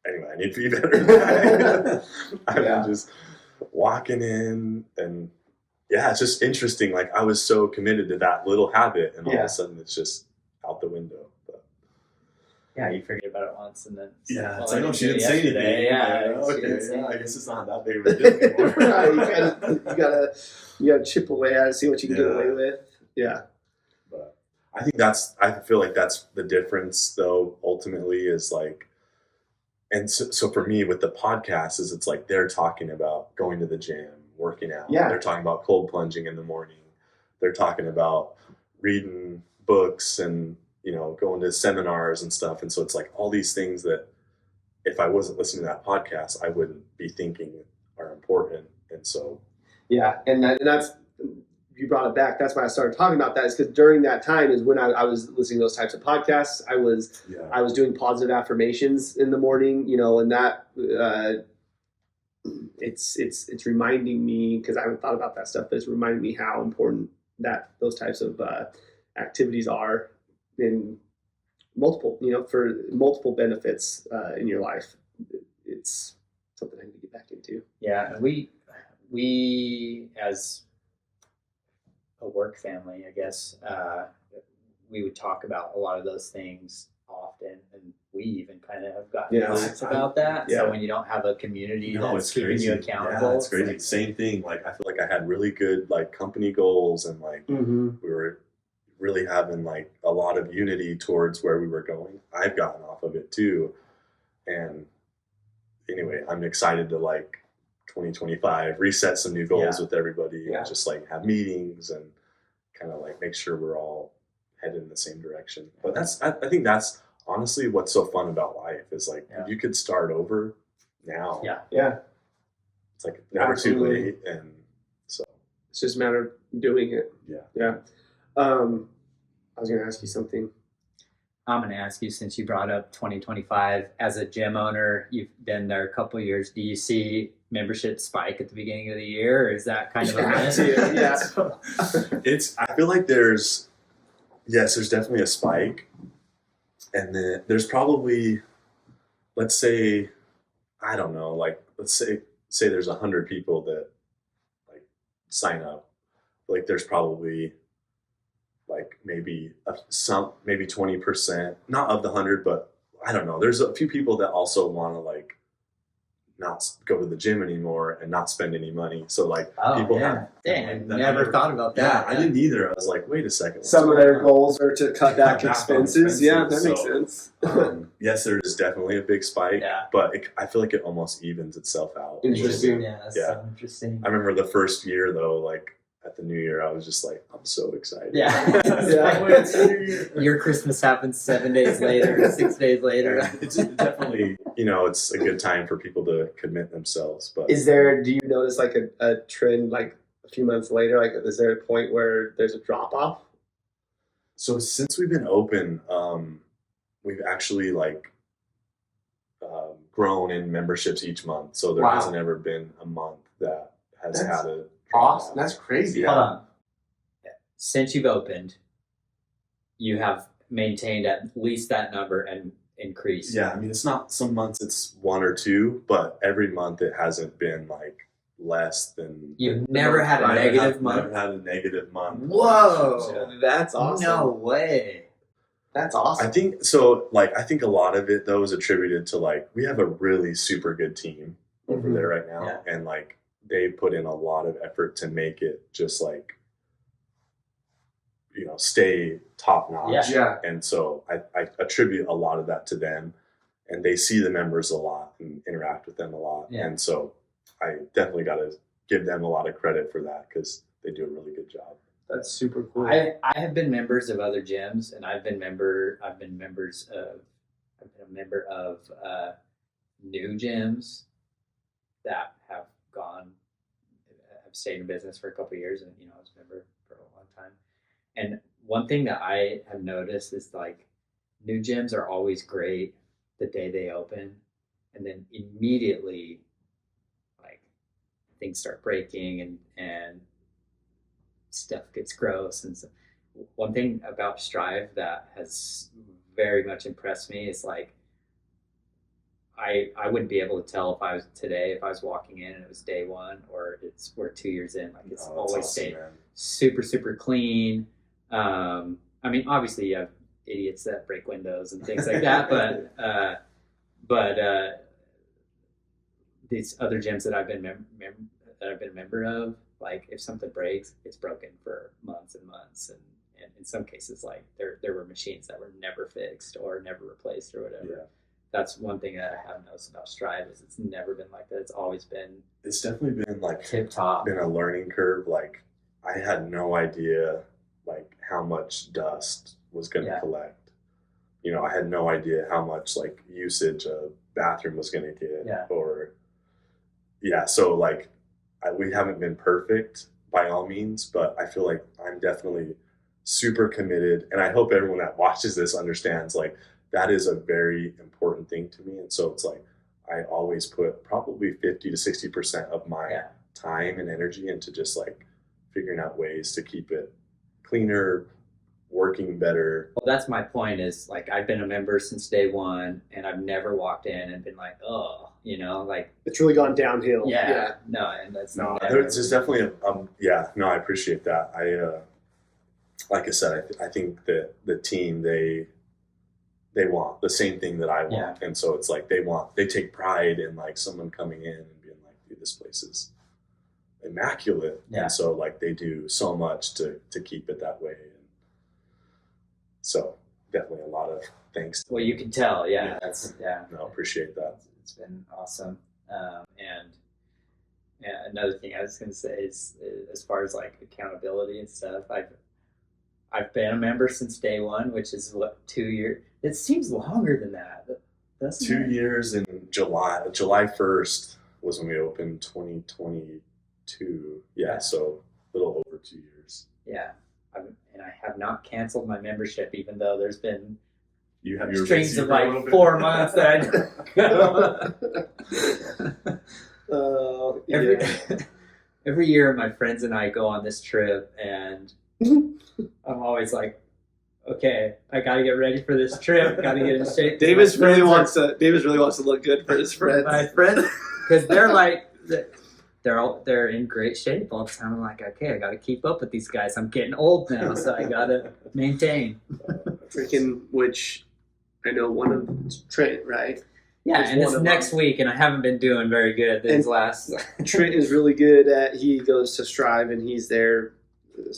anyway, I need to be better. I'm just walking in, and it's just interesting. I was so committed to that little habit, and all of a sudden it's just out the window. But you forget about it once, and then it's like, she didn't say anything. I guess it's not that big of a deal anymore. You gotta chip away at it, see what you can get away with. Yeah. But I feel like that's the difference, though, ultimately, is and so for me with the podcast is it's they're talking about going to the gym, working out. Yeah. They're talking about cold plunging in the morning. They're talking about reading books and, going to seminars and stuff. And so it's all these things that if I wasn't listening to that podcast, I wouldn't be thinking are important. And so. Yeah. And that's, you brought it back. That's why I started talking about that, is because during that time is when I was listening to those types of podcasts. I was doing positive affirmations in the morning, and that, it's reminding me, because I haven't thought about that stuff, but it's reminding me how important those types of activities are in multiple, for multiple benefits in your life. It's something I need to get back into. Yeah, and we as a work family, I guess, we would talk about a lot of those things often, and we even kind of have gotten lax about that. So when you don't have a community that's keeping you accountable, it's crazy. Same thing. I feel like I had really good company goals, and we were really having a lot of unity towards where we were going. I've gotten off of it too, and anyway, I'm excited to 2025 reset some new goals with everybody, and just have meetings and kind of make sure we're all headed in the same direction. But I think that's honestly what's so fun about life is you could start over now. Yeah. It's never too late, and so it's just a matter of doing it. Yeah. I was going to ask you something. I'm going to ask you, since you brought up 2025, as a gym owner, you've been there a couple of years. Do you see membership spike at the beginning of the year, or is that kind of a myth? I feel like there's definitely a spike. And then there's probably, let's say, I don't know, let's say there's 100 people that sign up. like there's probably like maybe 20%, not of the 100, but I don't know. There's a few people that also want to like not go to the gym anymore and not spend any money. So like people have Dang, that never thought about that. I didn't either. I was like, wait a second. Some of their goals are to cut back Cut back on expenses. Yeah, that expenses, makes so, sense. Yes, there is definitely a big spike, Yeah. but I feel like it almost evens itself out. Interesting. Yeah, that's Yeah. so interesting. I remember the first year though, like at the New Year, I was just like, I'm so excited. Yeah. Your Christmas happens 7 days later, 6 days later. It's definitely, it's a good time for people to commit themselves. But Do you notice like a trend like a few months later? Like, is there a point where there's a drop off? so since we've been open, we've actually like grown in memberships each month. So there Wow. hasn't ever been a month that has That's had a Awesome. That's crazy. Hold on. Since you've opened, you have maintained at least that number and increased. Yeah, I mean, it's not, some months it's 1 or 2, but every month it hasn't been like less than. You've never had a I negative month? Never had a negative month. Whoa. That's awesome. No way. That's awesome. I think so. Like, I think a lot of it though is attributed to like we have a really super good team over Mhm. there right now, Yeah. and like they put in a lot of effort to make it just like stay top notch. Yeah. And so I attribute a lot of that to them, and they see the members a lot and interact with them a lot. Yeah. And so I definitely got to give them a lot of credit for that because they do a really good job. That's super cool. I have been members of other gyms, and I've been a member of new gyms that have stayed in business for a couple of years, and I was a member for a long time. And one thing that I have noticed is like new gyms are always great the day they open, and then immediately like things start breaking and stuff gets gross. And so one thing about Strive that has very much impressed me is like I wouldn't be able to tell if I was walking in and it was day one or we're 2 years in. Like it's always stayed super, super clean. I mean, obviously you have idiots that break windows and things like that, but these other gyms that I've been a member of, like if something breaks, it's broken for months and months, and in some cases, like there were machines that were never fixed or never replaced or whatever. Yeah. That's one thing that I have noticed about Strive is it's never been like that. It's always been It's definitely been like tip top. been a learning curve. Like I had no idea like how much dust was going to collect. I had no idea how much like usage a bathroom was going to get. So like we haven't been perfect by all means, but I feel like I'm definitely super committed, and I hope everyone that watches this understands like that is a very important thing to me. And so it's like I always put probably 50 to 60% of my time and energy into just like figuring out ways to keep it cleaner, working better. Well, that's my point is like I've been a member since day one, and I've never walked in and been like, oh, like it's really gone downhill. No, and that's No, never, there's definitely I appreciate that. Like I said, I think that the team, they want the same thing that I want. And so it's like they take pride in like someone coming in and being like, dude, this place is immaculate. And so like they do so much to keep it that way. And so definitely a lot of thanks. Well, you can tell. No, appreciate that. It's been awesome. And another thing I was going to say is as far as like accountability and stuff, I've been a member since day one, which is 2 years. It seems longer than that. That's 2 years in July. July 1st was when we opened 2022. So a little over 2 years. Yeah. And I have not canceled my membership, even though there's been you have your strings of like 4 months that every year my friends and I go on this trip, and I'm always like, okay, I gotta get ready for this trip, gotta get in shape. Davis really wants to look good for his friends. My friends, because they're like they're in great shape all the time. I'm like, okay, I got to keep up with these guys. I'm getting old now, so I got to maintain. Freaking, which I know one of them is Trent, right? Yeah, It's and it's one of next them. week, and I haven't been doing very good these And- last. Trent is really good at, he goes to Strive and he's there,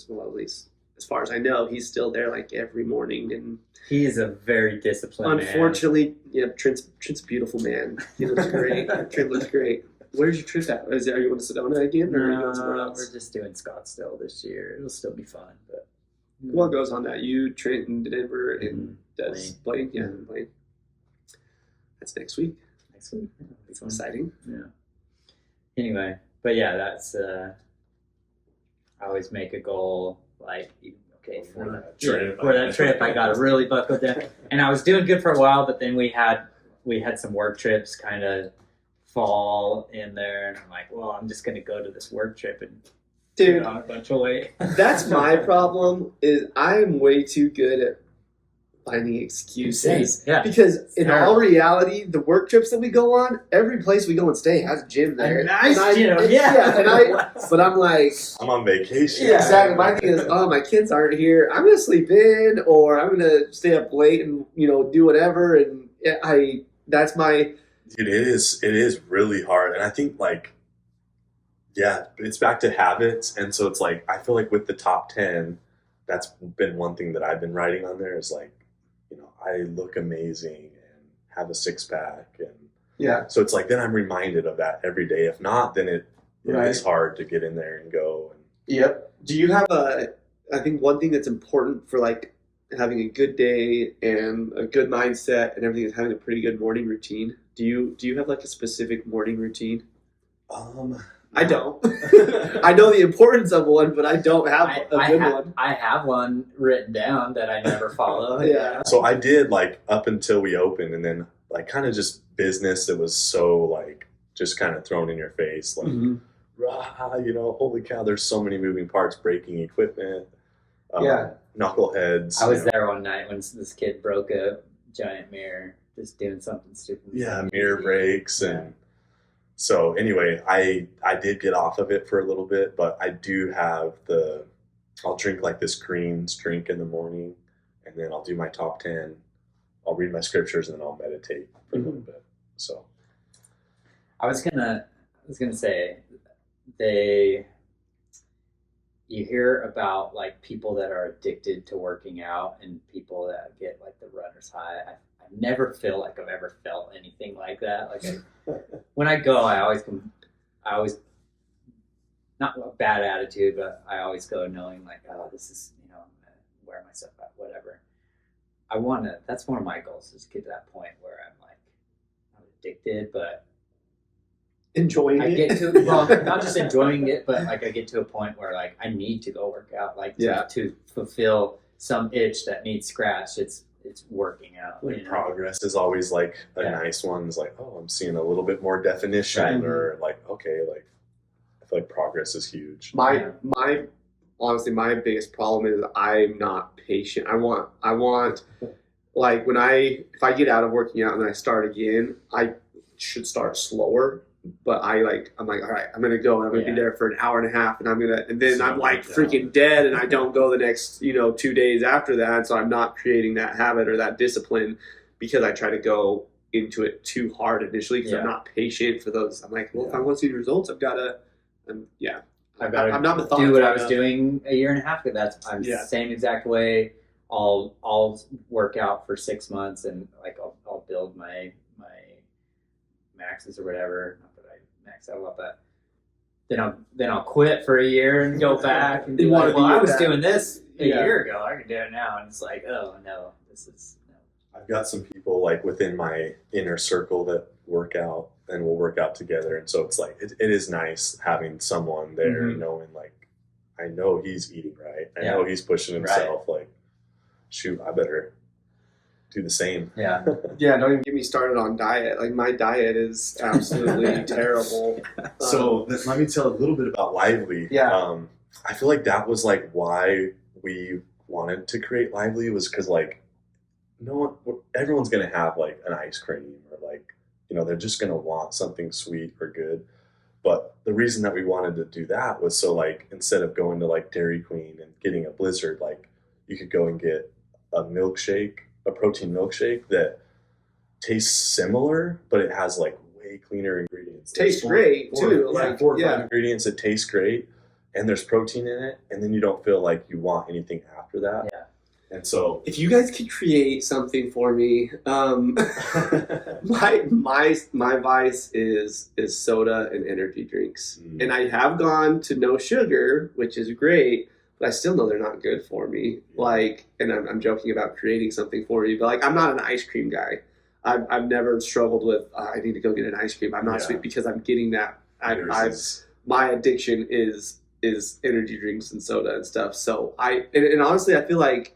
well, at least as far as I know, he's still there like every morning. And He is a very disciplined man. unfortunately, yeah, Trent's a beautiful man. He looks great. Trent looks great. Where's your trip at? Are you going to Sedona again, or are you going somewhere No, else? we're just doing Scottsdale this year. It'll still be fun, but Who all goes on that? You, Trent, and Denver, and Mm-hmm. does Blaine? Yeah, Blaine. That's next week. next week. Yeah, It's fun. exciting. Yeah. Anyway, but yeah, that's I always make a goal like okay For that yeah, trip. for that trip I got to really buckle down. And I was doing good for a while, but then we had some work trips kind of fall in there, and I'm like, well, I'm just gonna go to this work trip and Dude, put on a bunch of weight. that's my problem. Is I'm way too good at finding excuses. Yeah. Because in Terrible. all reality, the work trips that we go on, every place we go and stay has a gym there. A nice And gym, and yeah. but I'm like, I'm on vacation. yeah, exactly. My thing is, oh, my kids aren't here. I'm gonna sleep in, or I'm gonna stay up late and do whatever. And that's my Dude, it is really hard. And I think yeah, it's back to habits. And so it's like, I feel like with the top 10, that's been one thing that I've been writing on there is like, I look amazing and have a six pack. And yeah. so it's like, then I'm reminded of that every day. If not, then it Right. is hard to get in there and go. And Yep. Do you have I think one thing that's important for like having a good day and a good mindset and everything is having a pretty good morning routine. Do you have like a specific morning routine? I don't. I know the importance of one, but I don't have a good one. I have one written down that I never follow. Yeah. So I did up until we opened, and then kind of just business that was so just kind of thrown in your face, Mhm. holy cow, there's so many moving parts, breaking equipment, Yeah. knuckleheads. I was there one night when this kid broke a giant mirror just doing something stupid. Yeah, mirror breaks. And so anyway, I did get off of it for a little bit, but I do have I'll drink this Greens drink in the morning, and then I'll do my top 10. I'll read my scriptures, and then I'll meditate for a little bit. So I was gonna say you hear about people that are addicted to working out and people that get the runner's high. I never feel like I've ever felt anything like that. When I go, I always not a bad attitude, but I always go knowing oh, this is I'm gonna wear myself out, whatever. That's one of my goals, is to get to that point where I'm not addicted, but Enjoying I it. get to not just enjoying it, but I get to a point where I need to go work out, to fulfill some itch that needs scratched. It's working out. progress is always a nice one. It's oh, I'm seeing a little bit more definition, Right. or okay, I feel like progress is huge. Honestly, my biggest problem is I'm not patient. I want if I get out of working out and then I start again, I should start slower. But I'm like, all right, I'm gonna go and I'm gonna be there for an hour and a half, and then I'm freaking dead, and I don't go the next 2 days after that. So I'm not creating that habit or that discipline because I try to go into it too hard initially because I'm not patient for those. I'm like, well, if I want to see the results, I've got to. I'm not methodical. Do what I was enough. doing a year and a half ago. I'm the same exact way. I'll work out for 6 months and I'll build my maxes or whatever. Not that I max out a lot, but then I'll quit for a year and go back and be I I was doing this a Yeah. year ago. I can do it now, and it's oh no, this is no. I've got some people within my inner circle that work out and we'll work out together. And so it's it is nice having someone there, Mhm. knowing I know he's eating right. I know he's pushing himself. Shoot, I better do the same. Yeah. Yeah, don't even get me started on diet. My diet is absolutely terrible. So let me tell a little bit about Lively. Yeah. I feel like that was why we wanted to create Lively, was because everyone's gonna have an ice cream, or they're just gonna want something sweet or good. But the reason that we wanted to do that was so like instead of going to like Dairy Queen and getting a Blizzard, like you could go and get a milkshake, a protein milkshake that tastes similar, but it has like way cleaner ingredients. Tastes great too. Like, 4 or 5 ingredients that taste great, and there's protein in it, and then you don't feel like you want anything after that. Yeah. And so, if you guys could create something for me, my vice is soda and energy drinks, and I have gone to no sugar, which is great, but I still know they're not good for me. Like, and I'm joking about creating something for you, but like I'm not an ice cream guy. I've never struggled with I need to go get an ice cream. I'm not sweet because I'm getting that. My addiction is energy drinks and soda and stuff. So and honestly, I feel like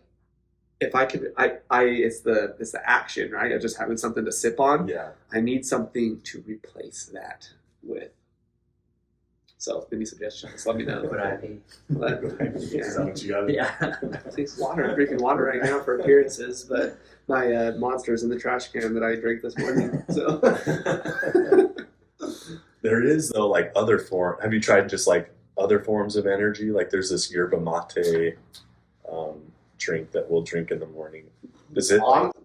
if I could, it's the action, right? Of just having something to sip on. yeah. I need something to replace that with. So, any suggestions? Let me know. What I mean. But, Is that what you got? Yeah. it's water. I'm drinking water right now for appearances, but my Monster's in the trash can that I drank this morning. So There is though like other form. Have you tried just like other forms of energy? Like there's this yerba mate drink that we'll drink in the morning. Is it?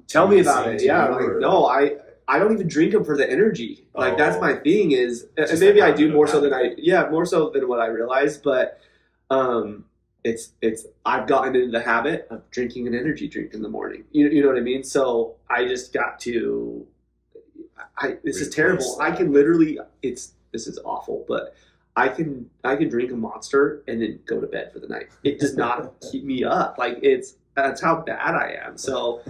tell me about it. to Yeah, you, like, or- no, I don't even drink them for the energy. Like that's Oh. my thing is, and Just maybe a I do habit more of so than having more so than what I realize. But it's I've gotten into the habit of drinking an energy drink in the morning. You know what I mean? So I just got to. This is Replace terrible. I that. can literally. This is awful, but I can drink a Monster and then go to bed for the night. It does not keep me up. Like that's how bad I am. So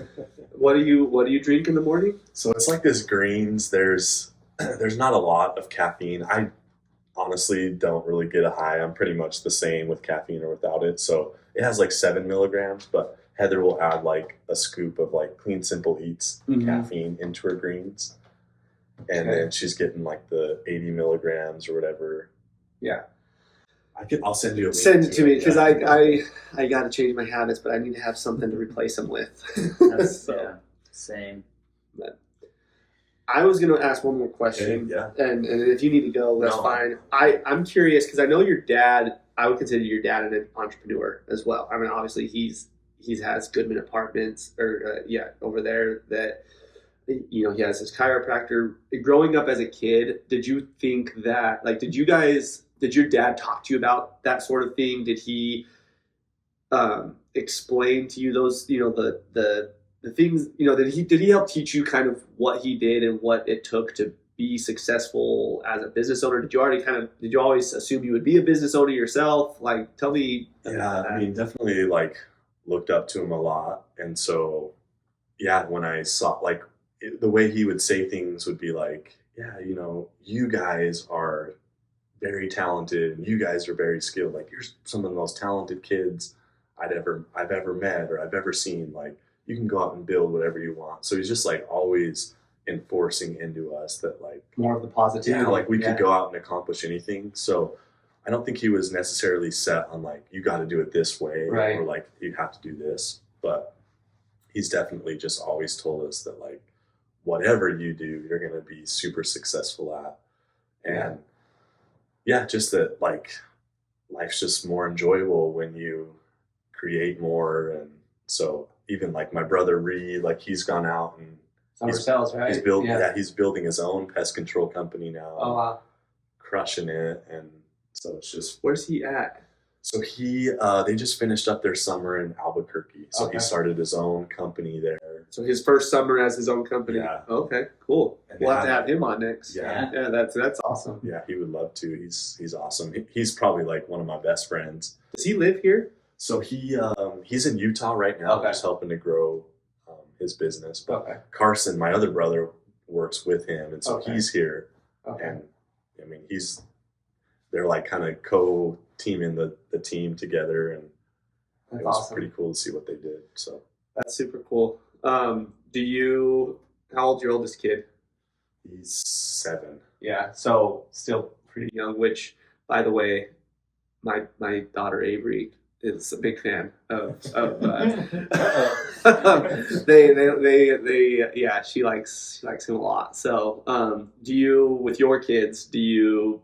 what do you drink in the morning? So it's like this greens. There's not a lot of caffeine. I honestly don't really get a high. I'm pretty much the same with caffeine or without it. So it has like 7 milligrams, but Heather will add like a scoop of like Clean Simple Eats caffeine into her greens. And Okay. then she's getting like the 80 milligrams or whatever. Yeah. I'll send you a link. Send it to me because yeah. I got to change my habits, but I need to have something to replace them with. That's, So, yeah. Same. I was going to ask one more question, Okay, yeah. and if you need to go, that's No. fine. I'm curious because I know your dad. I would consider your dad an entrepreneur as well. I mean, obviously he has Goodman Apartments or over there that. You know, he has his chiropractor. Growing up as a kid, did you think that, like, did your dad talk to you about that sort of thing? Did he explain to you those, you know, the things, you know, did he help teach you kind of what he did and what it took to be successful as a business owner? Did you always assume you would be a business owner yourself? Like, tell me. Yeah, I mean, definitely like looked up to him a lot. And so, yeah, when I saw like, the way he would say things would be like, yeah, you know, you guys are very talented and you guys are very skilled. Like you're some of the most talented kids I've ever met or I've ever seen. Like you can go out and build whatever you want. So he's just like always enforcing into us that like More of the positivity. yeah, like we could go out and accomplish anything. So I don't think he was necessarily set on like you got to do it this way Right. or like you have to do this. But he's definitely just always told us that like whatever you do, you're going to be super successful at. And yeah, just that like life's just more enjoyable when you create more. And so even like my brother Reed, like he's gone out and Ourselves, right? he's building his own pest control company now. Oh, wow. Crushing it. And so it's just, Where's he at? so they just finished up their summer in Albuquerque. So Okay. he started his own company there. So his first summer as his own company. Yeah. Okay, cool. And We'll have to yeah. have him on next. Yeah. Yeah, that's awesome. Yeah, he would love to. He's awesome. He's probably like one of my best friends. Does he live here? So he's in Utah right now, Okay. just helping to grow his business. But Okay. Carson, my other brother, works with him, and so Okay. he's here. Okay. And I mean, they're like kind of co-teaming the team together, and That's it was awesome. pretty cool to see what they did. So That's super cool. How old's your oldest kid? he's 7. Yeah, so still pretty young, which, by the way, my daughter Avery is a big fan of she likes him a lot. So, with your kids, do you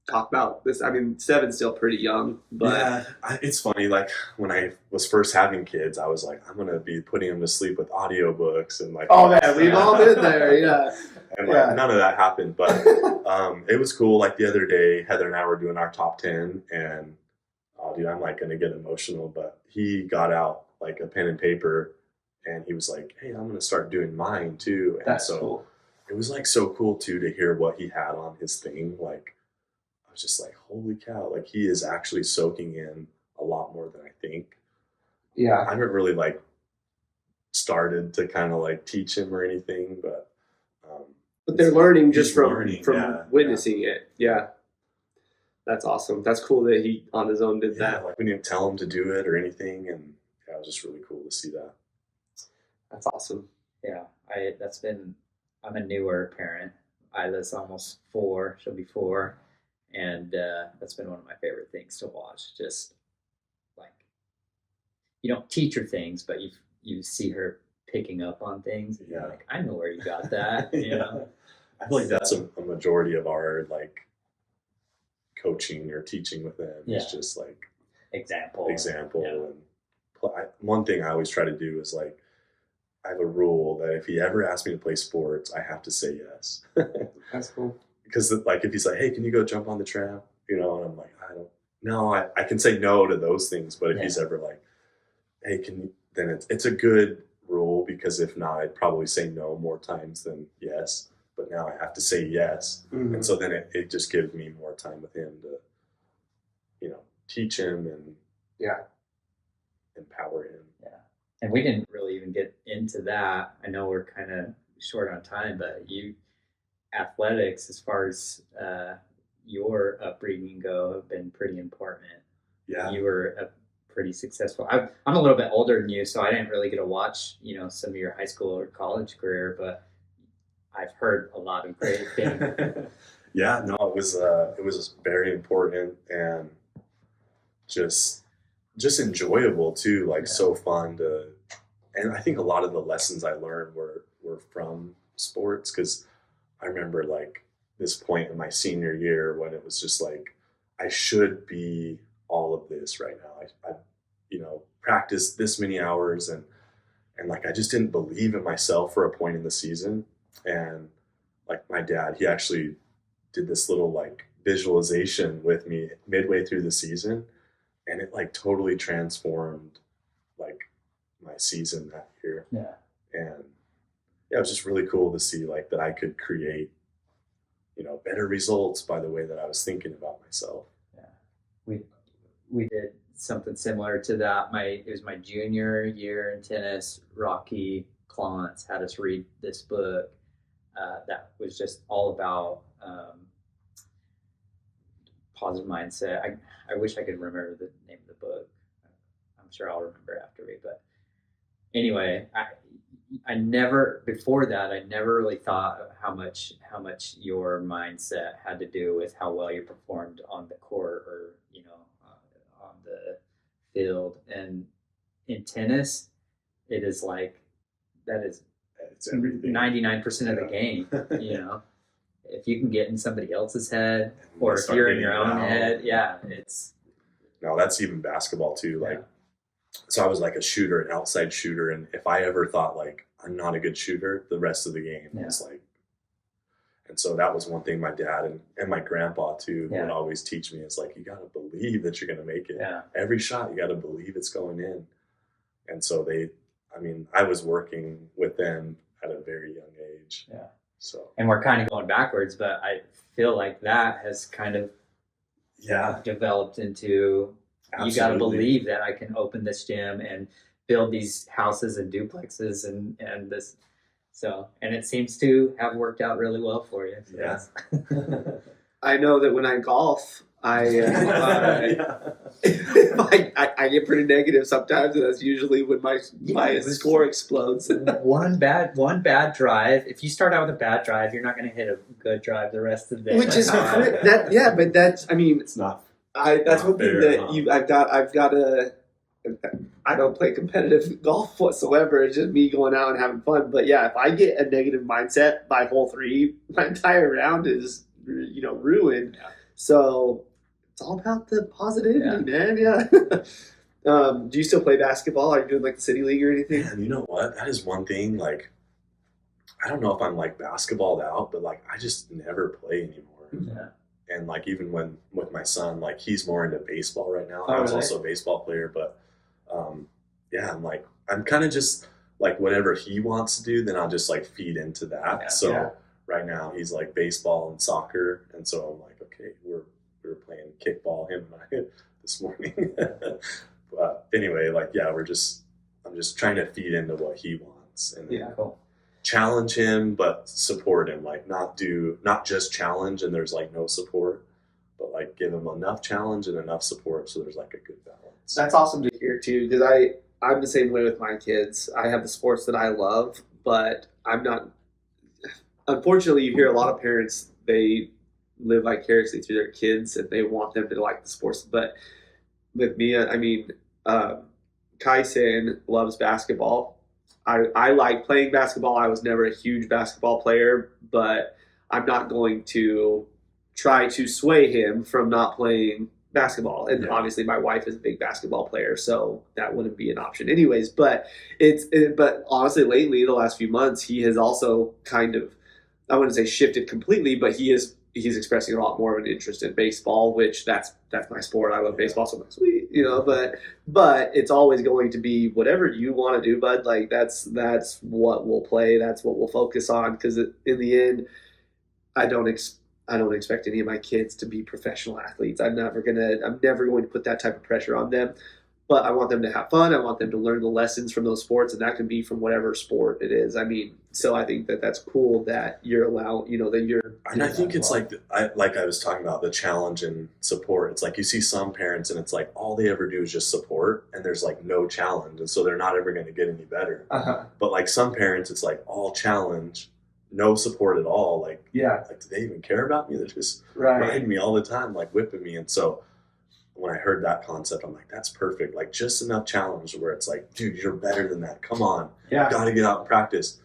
talk about this? I mean, 7's still pretty young, but Yeah, it's funny. Like when I was first having kids, I was like, I'm gonna be putting them to sleep with audiobooks and like. oh man, we've all been there, yeah. And like Yeah. none of that happened, but it was cool. Like the other day, Heather and I were doing our top 10, and oh, dude, I'm like gonna get emotional. But he got out like a pen and paper, and he was like, "Hey, I'm gonna start doing mine too." And That's so cool. it was like so cool too to hear what he had on his thing. Like I was just like, "Holy cow!" Like he is actually soaking in a lot more than I think. Yeah. I haven't really like started to kind of like teach him or anything, but they're learning just he's from learning, witnessing it. Yeah. That's awesome. That's cool that he on his own did yeah, that. like we didn't tell him to do it or anything, and yeah, it was just really cool to see that. That's awesome. Yeah, I'm a newer parent. Isla's almost 4, she'll be 4, and that's been one of my favorite things to watch. Just like, you don't teach her things, but you see her picking up on things. And Yeah. you're like, I know where you got that. You know, I feel like that's a majority of our like coaching or teaching with them. Yeah. It's just like example. Yeah. And one thing I always try to do is like I have a rule that if he ever asks me to play sports, I have to say yes. That's cool. Because like if he's like, "Hey, can you go jump on the tramp?" And I'm like, I can say no to those things, but if he's ever like, "Hey, can you?" Then it's a good rule, because if not, I'd probably say no more times than yes. But now I have to say yes, and so then it just gives me more time with him to, teach him and empower him. Yeah. And we didn't really even get into that. I know we're kind of short on time, but athletics, as far as your upbringing go, have been pretty important. Yeah. You were pretty successful. I'm a little bit older than you, so I didn't really get to watch, some of your high school or college career, but I've heard a lot of great things. Yeah, no, it was very important and just enjoyable too, like so fun and I think a lot of the lessons I learned were from sports, because I remember like this point in my senior year when it was just like, I should be all of this right now. I practiced this many hours and like I just didn't believe in myself for a point in the season. And like my dad, he actually did this little like visualization with me midway through the season, and it like totally transformed like my season that year. Yeah. And yeah, it was just really cool to see like that I could create, better results by the way that I was thinking about myself. Yeah. We did something similar to that. It was my junior year in tennis. Rocky Clance had us read this book that was just all about positive mindset. I wish I could remember the name of the book. I'm sure I'll remember after me. But anyway, I never really thought of how much your mindset had to do with how well you performed on the court or on the field. And in tennis, it is like that is It's everything. 99% of the game. If you can get in somebody else's head, or if you're in your own head, it's. No, that's even basketball too. Like, so I was like a shooter, an outside shooter, and if I ever thought like I'm not a good shooter, the rest of the game was like. And so that was one thing my dad and my grandpa too would always teach me, is like, you got to believe that you're going to make it. Yeah. Every shot, you got to believe it's going in. And so I was working with them at a very young age. Yeah. So. And we're kind of going backwards, but I feel like that has kind of developed into, you got to believe that I can open this gym and build these houses and duplexes and this. So, and it seems to have worked out really well for you. So Yeah. I know that when I golf, I get pretty negative sometimes, and that's usually when my score explodes. One bad drive. If you start out with a bad drive, you're not going to hit a good drive the rest of the day. Which is that, yeah, but that's, I mean, It's not. That's one thing fair, that I've got to. I don't play competitive golf whatsoever. It's just me going out and having fun. But yeah, if I get a negative mindset by hole 3, my entire round is ruined. Yeah. So it's all about the positivity, man. Yeah. Do you still play basketball? Are you doing like the city league or anything? Man, you know what? That is one thing. Like, I don't know if I'm like basketballed out, but like I just never play anymore. Yeah. And like even when with my son, like he's more into baseball right now. Oh, I was really? also a baseball player, but yeah, I'm kind of just like whatever he wants to do, then I'll just like feed into that. Yeah. So Yeah. right now he's like baseball and soccer, and so I'm like, okay, we were playing kickball, him and I, this morning. But anyway, like yeah, I'm just trying to feed into what he wants and then Yeah. Cool. challenge him, but support him. Like not just challenge and there's like no support, but like give him enough challenge and enough support so there's like a good balance. That's awesome to hear too, because I'm the same way with my kids. I have the sports that I love, but I'm not. Unfortunately, you hear a lot of parents, they live vicariously through their kids and they want them to like the sports. But with me, I mean, Kai-san loves basketball. I like playing basketball. I was never a huge basketball player, but I'm not going to try to sway him from not playing basketball. And Yeah. obviously my wife is a big basketball player, so that wouldn't be an option anyways. But but honestly, lately, the last few months, he has also kind of, I wouldn't say shifted completely, but he's expressing a lot more of an interest in baseball, which that's my sport. I love baseball, so I'm like, sweet, but it's always going to be whatever you want to do, bud. Like that's what we'll play. That's what we'll focus on. Because in the end, I don't expect any of my kids to be professional athletes. I'm never going to put that type of pressure on them. But I want them to have fun. I want them to learn the lessons from those sports, and that can be from whatever sport it is. I mean, so I think that's cool that you're allowed, that you're. And I think it's like I was talking about the challenge and support. It's like you see some parents and it's like all they ever do is just support and there's like no challenge. And so they're not ever going to get any better. Uh-huh. But like some parents, it's like all challenge, no support at all. Like, Yeah. like, do they even care about me? They're just Right. riding me all the time, like whipping me. And so when I heard that concept, I'm like, that's perfect. Like just enough challenge where it's like, dude, you're better than that. Come on. Yeah. Got to get out and practice.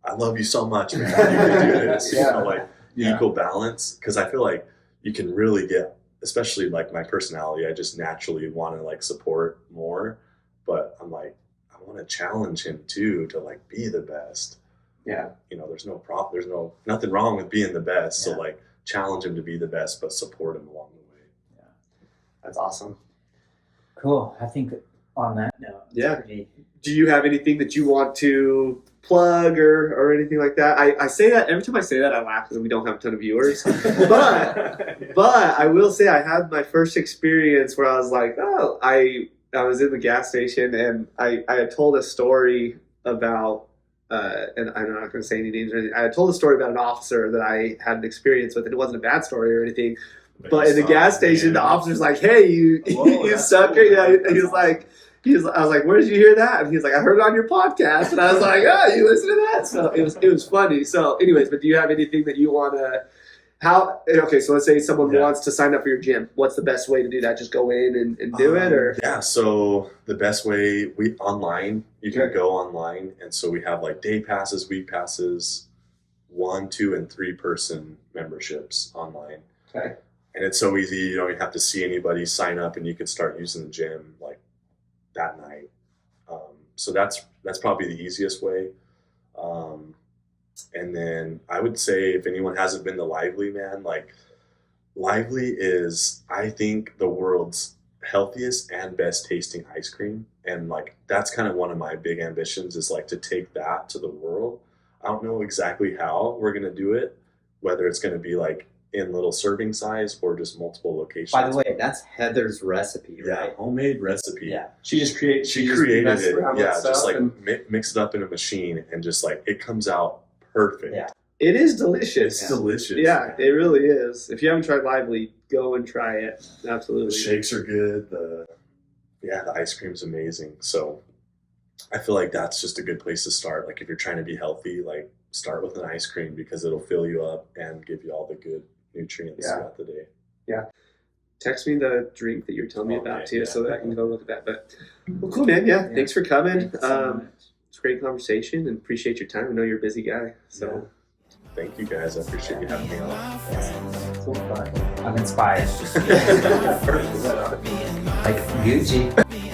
I love you so much, man. You can do this. Yeah. Like Yeah. equal balance. Cause I feel like you can really get, especially like my personality, I just naturally want to like support more, but I'm like, I want to challenge him too, to like be the best. Yeah. There's nothing wrong with being the best. Yeah. So like challenge him to be the best, but support him along the way. That's awesome. Cool. I think on that note, it's Yeah. pretty- Do you have anything that you want to plug or anything like that? I say that every time I say that, I laugh because we don't have a ton of viewers. But I will say I had my first experience where I was like, oh, I was in the gas station and I had told a story about, and I'm not going to say any names or anything. I had told a story about an officer that I had an experience with, and it wasn't a bad story or anything. But in the gas station, the officer's like, "Hey, you sucker!" Yeah, I was like, "Where did you hear that?" And he was like, "I heard it on your podcast." And I was like, "Oh, you listen to that?" So it was funny. So, anyways, but do you have anything that you want to? Okay, so let's say someone wants to sign up for your gym. What's the best way to do that? Just go in and do it, or yeah. So the best way you can go online, and so we have like day passes, week passes, 1, 2, and 3 person memberships online. Okay. And it's so easy, you don't even have to see anybody, sign up, and you can start using the gym like that night. So that's probably the easiest way. And then I would say if anyone hasn't been to Lively, man, like Lively is, I think, the world's healthiest and best tasting ice cream. And like that's kind of one of my big ambitions is like to take that to the world. I don't know exactly how we're going to do it, whether it's going to be like in little serving size or just multiple locations. By the way, that's Heather's recipe, Yeah, right? homemade recipe. Yeah. she just created It. Yeah, just like mix it up in a machine and just like it comes out perfect. Yeah. it is delicious. It's delicious. Yeah, man. it really is. If you haven't tried Lively, go and try it. Absolutely. The shakes are good. The ice cream's amazing. So I feel like that's just a good place to start. Like if you're trying to be healthy, like start with an ice cream because it'll fill you up and give you all the good nutrients throughout the day. Text me the drink that you're telling me about too, yeah. so that I can go look at that. But well, cool, man. Yeah, thanks for coming. Thank you so much. It's a great conversation, and appreciate your time. I know you're a busy guy, so. Thank you guys. I appreciate you having me on. So fun. I'm inspired. Like Gucci.